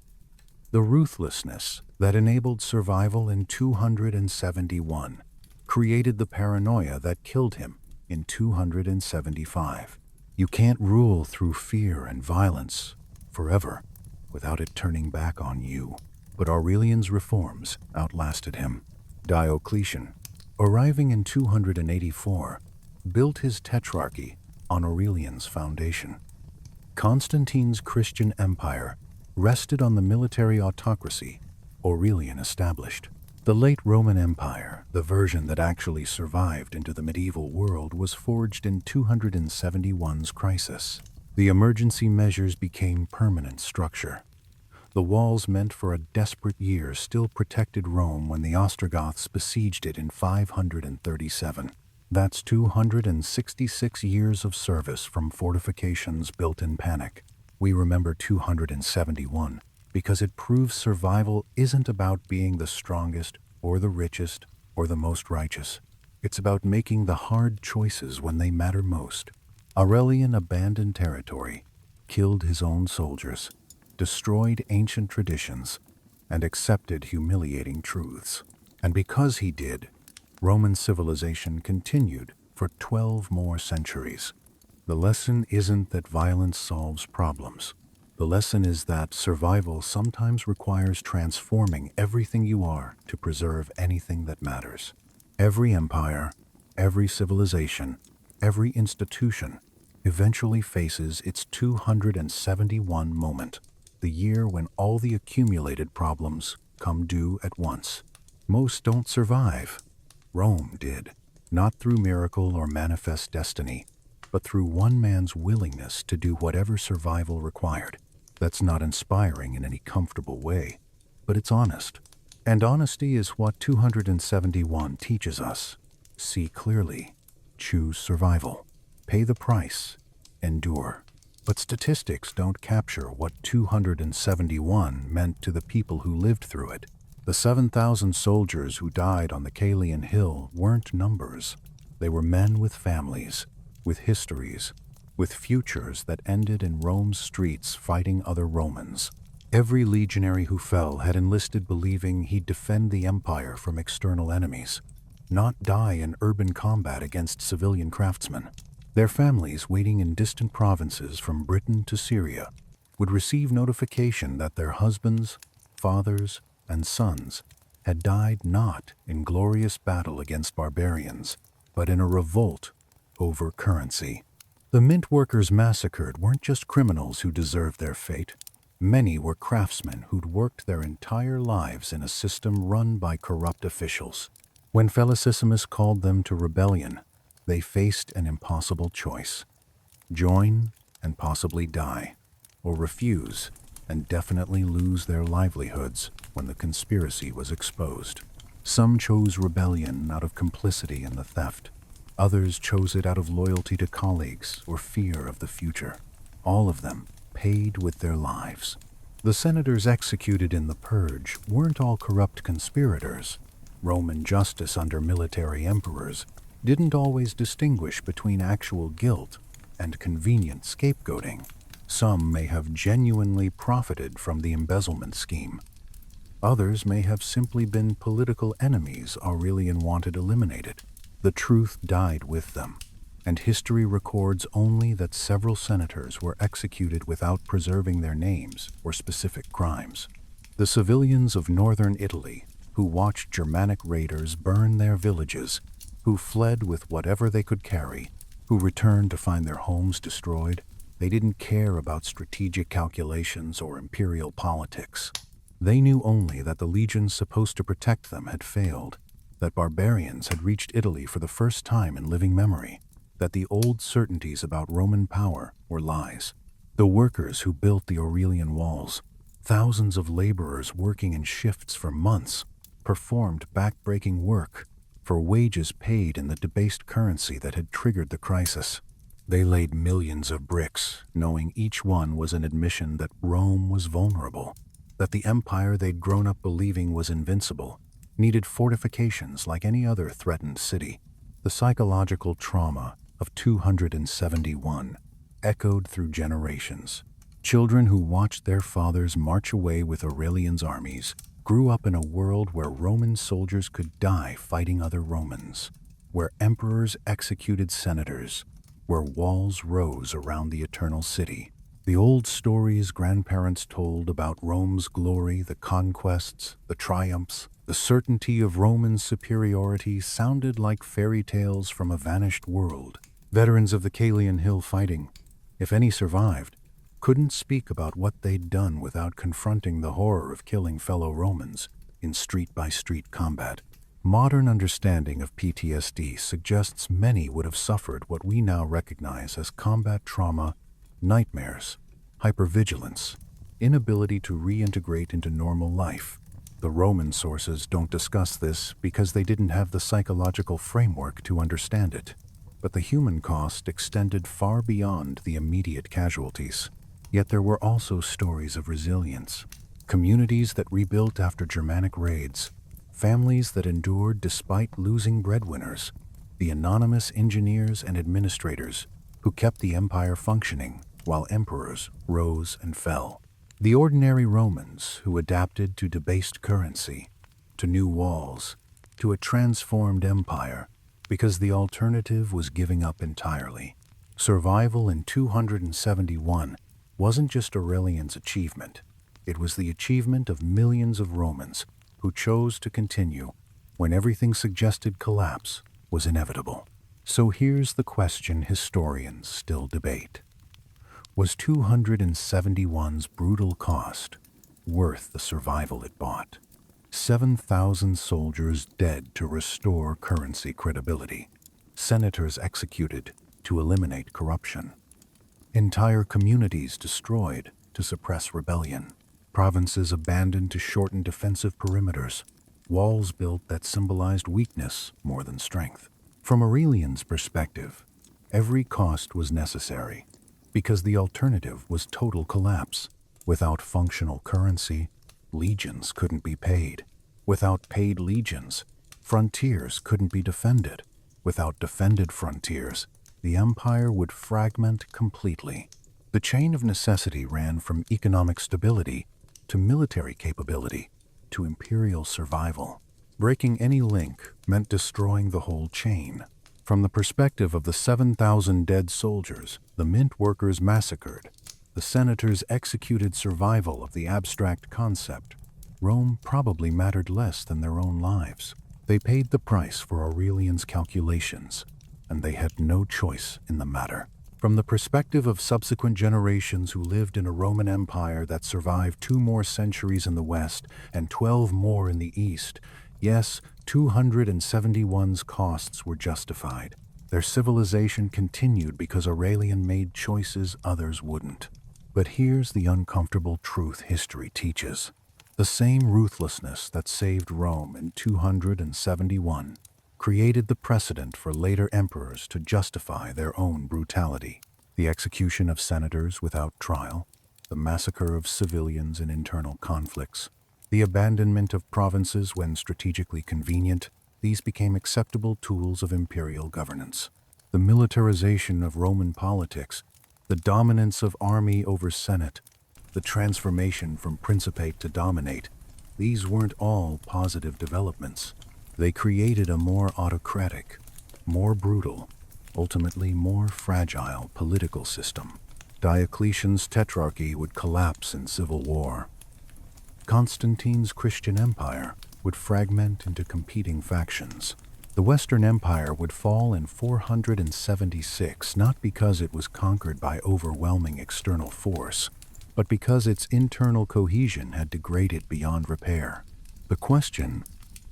The ruthlessness that enabled survival in 271 created the paranoia that killed him in 275. You can't rule through fear and violence forever without it turning back on you. But Aurelian's reforms outlasted him. Diocletian, arriving in 284, built his tetrarchy on Aurelian's foundation. Constantine's Christian empire rested on the military autocracy Aurelian established. The late Roman Empire, the version that actually survived into the medieval world, was forged in 271's crisis. The emergency measures became permanent structure. The walls meant for a desperate year still protected Rome when the Ostrogoths besieged it in 537. That's 266 years of service from fortifications built in panic. We remember 271 because it proves survival isn't about being the strongest or the richest or the most righteous. It's about making the hard choices when they matter most. Aurelian abandoned territory, killed his own soldiers, destroyed ancient traditions, and accepted humiliating truths. And because he did, Roman civilization continued for 12 more centuries. The lesson isn't that violence solves problems. The lesson is that survival sometimes requires transforming everything you are to preserve anything that matters. Every empire, every civilization, every institution eventually faces its 271 moment, the year when all the accumulated problems come due at once. Most don't survive. Rome did, not through miracle or manifest destiny, but through one man's willingness to do whatever survival required. That's not inspiring in any comfortable way, but it's honest. And honesty is what 271 teaches us. See clearly, choose survival, pay the price, endure. But statistics don't capture what 271 meant to the people who lived through it. The 7,000 soldiers who died on the Caelian Hill weren't numbers. They were men with families, with histories, with futures that ended in Rome's streets fighting other Romans. Every legionary who fell had enlisted believing he'd defend the empire from external enemies, not die in urban combat against civilian craftsmen. Their families, waiting in distant provinces from Britain to Syria, would receive notification that their husbands, fathers, and sons had died not in glorious battle against barbarians, but in a revolt over currency. The mint workers massacred weren't just criminals who deserved their fate. Many were craftsmen who'd worked their entire lives in a system run by corrupt officials. When Felicissimus called them to rebellion, they faced an impossible choice: join and possibly die, or refuse and definitely lose their livelihoods when the conspiracy was exposed. Some chose rebellion out of complicity in the theft. Others chose it out of loyalty to colleagues or fear of the future. All of them paid with their lives. The senators executed in the Purge weren't all corrupt conspirators. Roman justice under military emperors didn't always distinguish between actual guilt and convenient scapegoating. Some may have genuinely profited from the embezzlement scheme. Others may have simply been political enemies Aurelian wanted eliminated. The truth died with them, and history records only that several senators were executed without preserving their names or specific crimes. The civilians of northern Italy, who watched Germanic raiders burn their villages, who fled with whatever they could carry, who returned to find their homes destroyed, they didn't care about strategic calculations or imperial politics. They knew only that the legions supposed to protect them had failed, that barbarians had reached Italy for the first time in living memory, that the old certainties about Roman power were lies. The workers who built the Aurelian walls, thousands of laborers working in shifts for months, performed back-breaking work for wages paid in the debased currency that had triggered the crisis. They laid millions of bricks, knowing each one was an admission that Rome was vulnerable, that the empire they'd grown up believing was invincible needed fortifications like any other threatened city. The psychological trauma of 271 echoed through generations. Children who watched their fathers march away with Aurelian's armies grew up in a world where Roman soldiers could die fighting other Romans, where emperors executed senators, where walls rose around the eternal city. The old stories grandparents told about Rome's glory, the conquests, the triumphs, the certainty of Roman superiority sounded like fairy tales from a vanished world. Veterans of the Caelian Hill fighting, if any survived, couldn't speak about what they'd done without confronting the horror of killing fellow Romans in street-by-street combat. Modern understanding of PTSD suggests many would have suffered what we now recognize as combat trauma, nightmares, hypervigilance, inability to reintegrate into normal life. The Roman sources don't discuss this because they didn't have the psychological framework to understand it. But the human cost extended far beyond the immediate casualties. Yet there were also stories of resilience, communities that rebuilt after Germanic raids, families that endured despite losing breadwinners, the anonymous engineers and administrators who kept the empire functioning while emperors rose and fell, the ordinary Romans who adapted to debased currency, to new walls, to a transformed empire, because the alternative was giving up entirely. Survival in 271 wasn't just Aurelian's achievement. It was the achievement of millions of Romans who chose to continue when everything suggested collapse was inevitable. So here's the question historians still debate. Was 271's brutal cost worth the survival it bought? 7,000 soldiers dead to restore currency credibility. Senators executed to eliminate corruption. Entire communities destroyed to suppress rebellion. Provinces abandoned to shorten defensive perimeters. Walls built that symbolized weakness more than strength. From Aurelian's perspective, every cost was necessary because the alternative was total collapse. Without functional currency, legions couldn't be paid. Without paid legions, frontiers couldn't be defended. Without defended frontiers, the empire would fragment completely. The chain of necessity ran from economic stability to military capability to imperial survival. Breaking any link meant destroying the whole chain. From the perspective of the 7,000 dead soldiers, the mint workers massacred, the senators executed survival of the abstract concept, Rome probably mattered less than their own lives. They paid the price for Aurelian's calculations, and they had no choice in the matter. From the perspective of subsequent generations who lived in a Roman Empire that survived 2 more centuries in the West and 12 more in the East, yes, 271's costs were justified. Their civilization continued because Aurelian made choices others wouldn't. But here's the uncomfortable truth history teaches. The same ruthlessness that saved Rome in 271 created the precedent for later emperors to justify their own brutality. The execution of senators without trial, the massacre of civilians in internal conflicts, the abandonment of provinces when strategically convenient. These became acceptable tools of imperial governance. The militarization of Roman politics, the dominance of army over senate, the transformation from principate to dominate, these weren't all positive developments. They created a more autocratic, more brutal, ultimately more fragile political system. Diocletian's tetrarchy would collapse in civil war. Constantine's Christian Empire would fragment into competing factions. The Western Empire would fall in 476, not because it was conquered by overwhelming external force, but because its internal cohesion had degraded beyond repair. The question,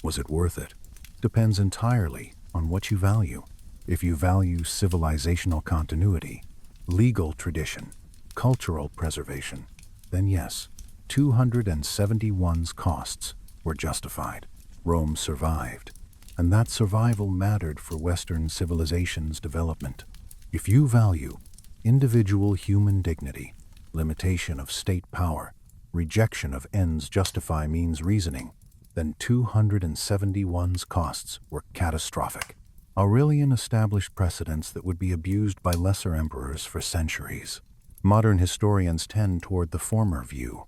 was it worth it, depends entirely on what you value. If you value civilizational continuity, legal tradition, cultural preservation, then yes, 271's costs were justified. Rome survived, and that survival mattered for Western civilization's development. If you value individual human dignity, limitation of state power, rejection of ends justify means reasoning, then 271's costs were catastrophic. Aurelian established precedents that would be abused by lesser emperors for centuries. Modern historians tend toward the former view.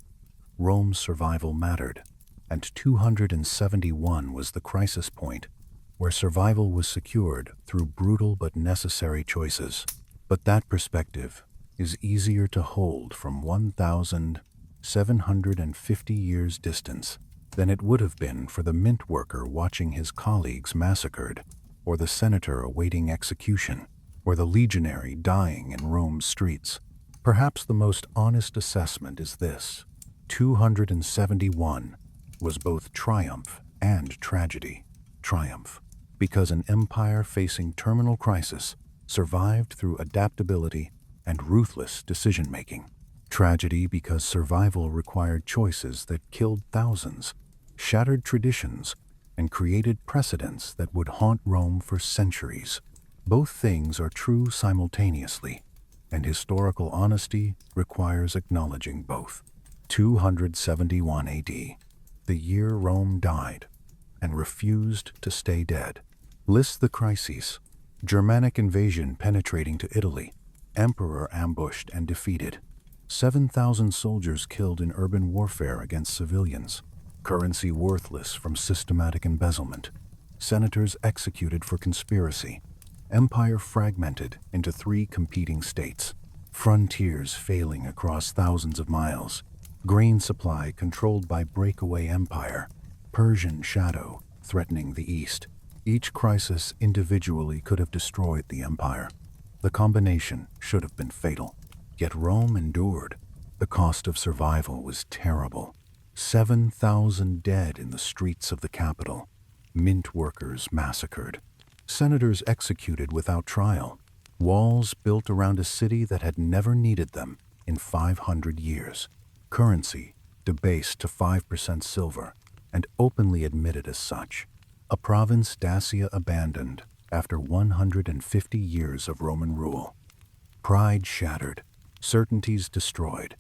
Rome's survival mattered, and 271 was the crisis point, where survival was secured through brutal but necessary choices. But that perspective is easier to hold from 1,750 years distance than it would have been for the mint worker watching his colleagues massacred, or the senator awaiting execution, or the legionary dying in Rome's streets. Perhaps the most honest assessment is this: 271 was both triumph and tragedy. Triumph, because an empire facing terminal crisis survived through adaptability and ruthless decision-making. Tragedy, because survival required choices that killed thousands, shattered traditions, and created precedents that would haunt Rome for centuries. Both things are true simultaneously, and historical honesty requires acknowledging both. 271 AD, the year Rome died and refused to stay dead, lists the crises: Germanic invasion penetrating to Italy, emperor ambushed and defeated, 7,000 soldiers killed in urban warfare against civilians, currency worthless from systematic embezzlement, senators executed for conspiracy, empire fragmented into 3 competing states, frontiers failing across thousands of miles, grain supply controlled by breakaway empire, Persian shadow threatening the east. Each crisis individually could have destroyed the empire. The combination should have been fatal. Yet Rome endured. The cost of survival was terrible. 7,000 dead in the streets of the capital, mint workers massacred, senators executed without trial, walls built around a city that had never needed them in 500 years, currency debased to 5% silver and openly admitted as such, a province Dacia abandoned after 150 years of Roman rule, pride shattered, certainties destroyed,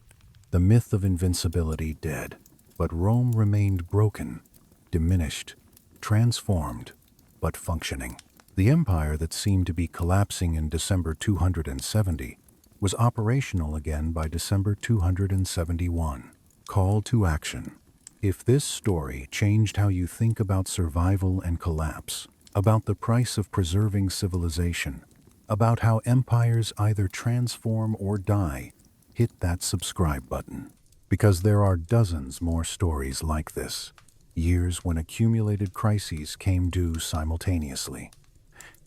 the myth of invincibility dead. But Rome remained broken, diminished, transformed, but functioning. The empire that seemed to be collapsing in December 270 was operational again by December 271. Call to action. If this story changed how you think about survival and collapse, about the price of preserving civilization, about how empires either transform or die, hit that subscribe button. Because there are dozens more stories like this. Years when accumulated crises came due simultaneously.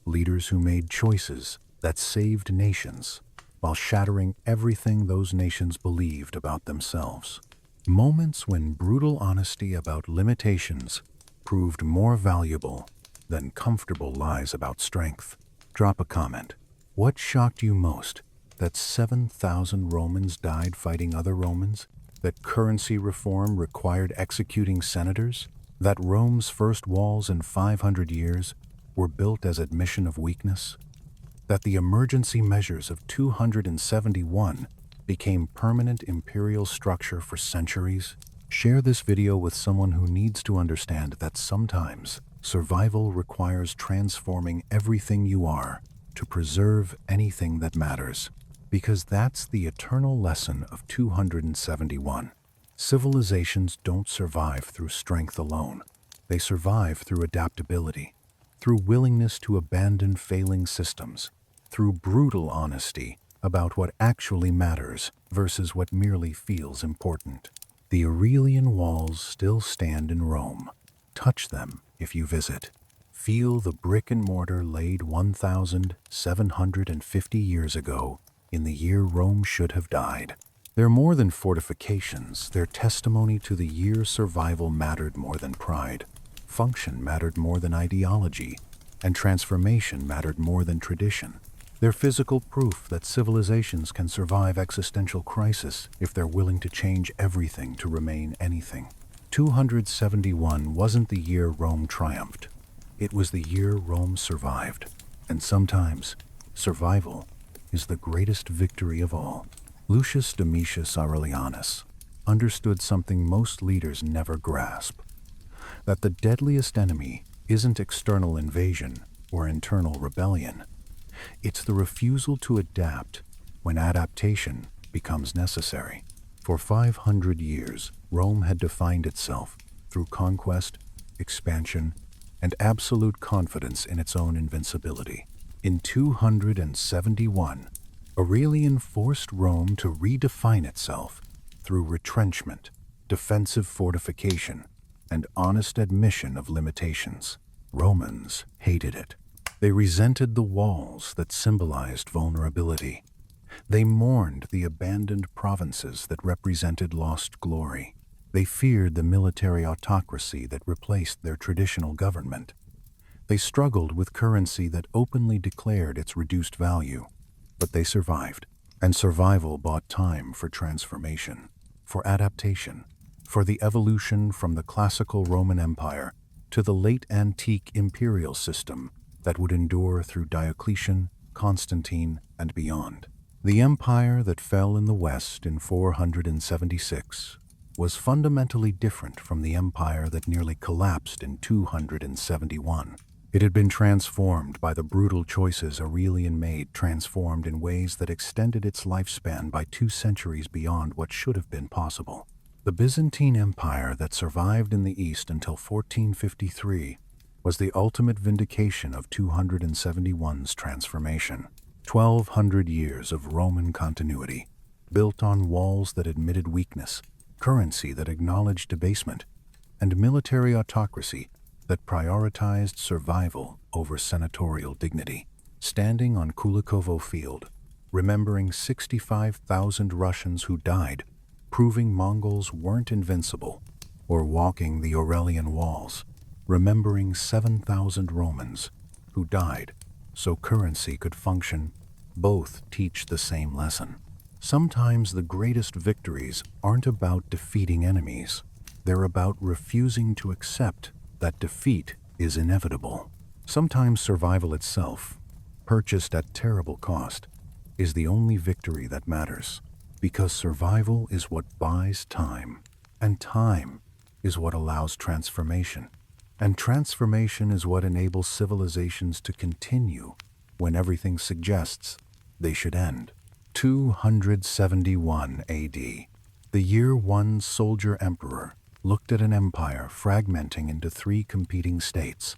Leaders who made choices that saved nations while shattering everything those nations believed about themselves. Moments when brutal honesty about limitations proved more valuable than comfortable lies about strength. Drop a comment. What shocked you most? That 7,000 Romans died fighting other Romans? That currency reform required executing senators? That Rome's first walls in 500 years were built as admission of weakness? That the emergency measures of 271 became permanent imperial structure for centuries. Share this video with someone who needs to understand that sometimes survival requires transforming everything you are to preserve anything that matters. Because that's the eternal lesson of 271. Civilizations don't survive through strength alone. They survive through adaptability, through willingness to abandon failing systems, through brutal honesty about what actually matters versus what merely feels important. The Aurelian walls still stand in Rome. Touch them if you visit. Feel the brick and mortar laid 1,750 years ago, in the year Rome should have died. They're more than fortifications, they're testimony to the year survival mattered more than pride, function mattered more than ideology, and transformation mattered more than tradition. They're physical proof that civilizations can survive existential crisis if they're willing to change everything to remain anything. 271 wasn't the year Rome triumphed. It was the year Rome survived. And sometimes, survival is the greatest victory of all. Lucius Domitius Aurelianus understood something most leaders never grasp: that the deadliest enemy isn't external invasion or internal rebellion. It's the refusal to adapt when adaptation becomes necessary. For 500 years, Rome had defined itself through conquest, expansion, and absolute confidence in its own invincibility. In 271, Aurelian forced Rome to redefine itself through retrenchment, defensive fortification, and honest admission of limitations. Romans hated it. They resented the walls that symbolized vulnerability. They mourned the abandoned provinces that represented lost glory. They feared the military autocracy that replaced their traditional government. They struggled with currency that openly declared its reduced value. But they survived, and survival bought time for transformation, for adaptation, for the evolution from the classical Roman Empire to the late antique imperial system that would endure through Diocletian, Constantine, and beyond. The empire that fell in the West in 476 was fundamentally different from the empire that nearly collapsed in 271. It had been transformed by the brutal choices Aurelian made, transformed in ways that extended its lifespan by 2 centuries beyond what should have been possible. The Byzantine Empire that survived in the East until 1453 was the ultimate vindication of 271's transformation. 1,200 years of Roman continuity, built on walls that admitted weakness, currency that acknowledged debasement, and military autocracy that prioritized survival over senatorial dignity. Standing on Kulikovo Field, remembering 65,000 Russians who died, proving Mongols weren't invincible, or walking the Aurelian walls, remembering 7,000 Romans who died so currency could function, both teach the same lesson. Sometimes the greatest victories aren't about defeating enemies. They're about refusing to accept that defeat is inevitable. Sometimes survival itself, purchased at terrible cost, is the only victory that matters, because survival is what buys time, and time is what allows transformation, and transformation is what enables civilizations to continue when everything suggests they should end. 271 AD, the year one soldier emperor looked at an empire fragmenting into 3 competing states,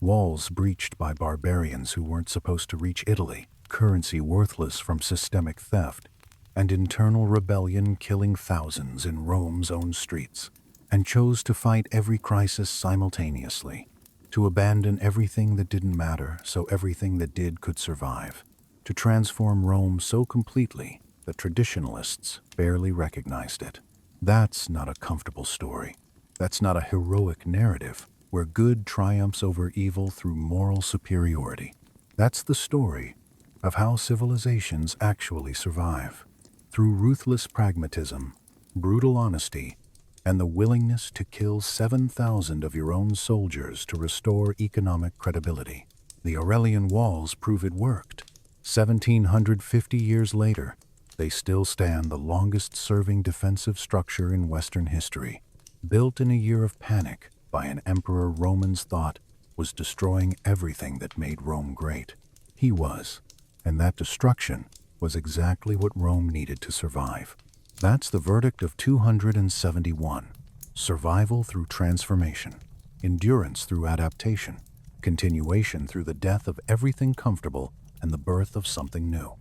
walls breached by barbarians who weren't supposed to reach Italy, currency worthless from systemic theft, and internal rebellion killing thousands in Rome's own streets, and chose to fight every crisis simultaneously, to abandon everything that didn't matter so everything that did could survive, to transform Rome so completely that traditionalists barely recognized it. That's not a comfortable story. That's not a heroic narrative where good triumphs over evil through moral superiority. That's the story of how civilizations actually survive, through ruthless pragmatism, brutal honesty, and the willingness to kill 7,000 of your own soldiers to restore economic credibility. The Aurelian walls prove it worked. 1,750 years later, They still stand the longest-serving defensive structure in Western history, built in a year of panic by an emperor Romans thought was destroying everything that made Rome great. He was, and that destruction was exactly what Rome needed to survive. That's the verdict of 271. Survival through transformation, endurance through adaptation, continuation through the death of everything comfortable and the birth of something new.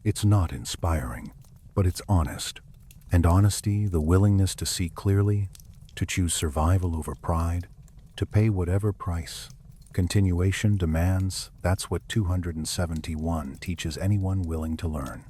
It's not inspiring, but it's honest. And honesty, the willingness to see clearly, to choose survival over pride, to pay whatever price continuation demands, that's what 271 teaches anyone willing to learn.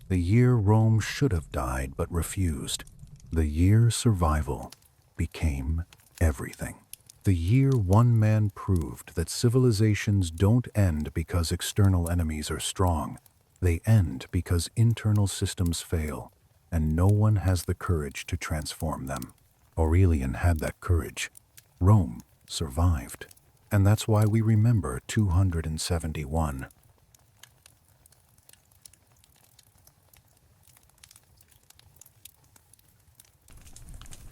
The year Rome should have died but refused. The year survival became everything. The year one man proved that civilizations don't end because external enemies are strong. They end because internal systems fail, and no one has the courage to transform them. Aurelian had that courage. Rome survived. And that's why we remember 271.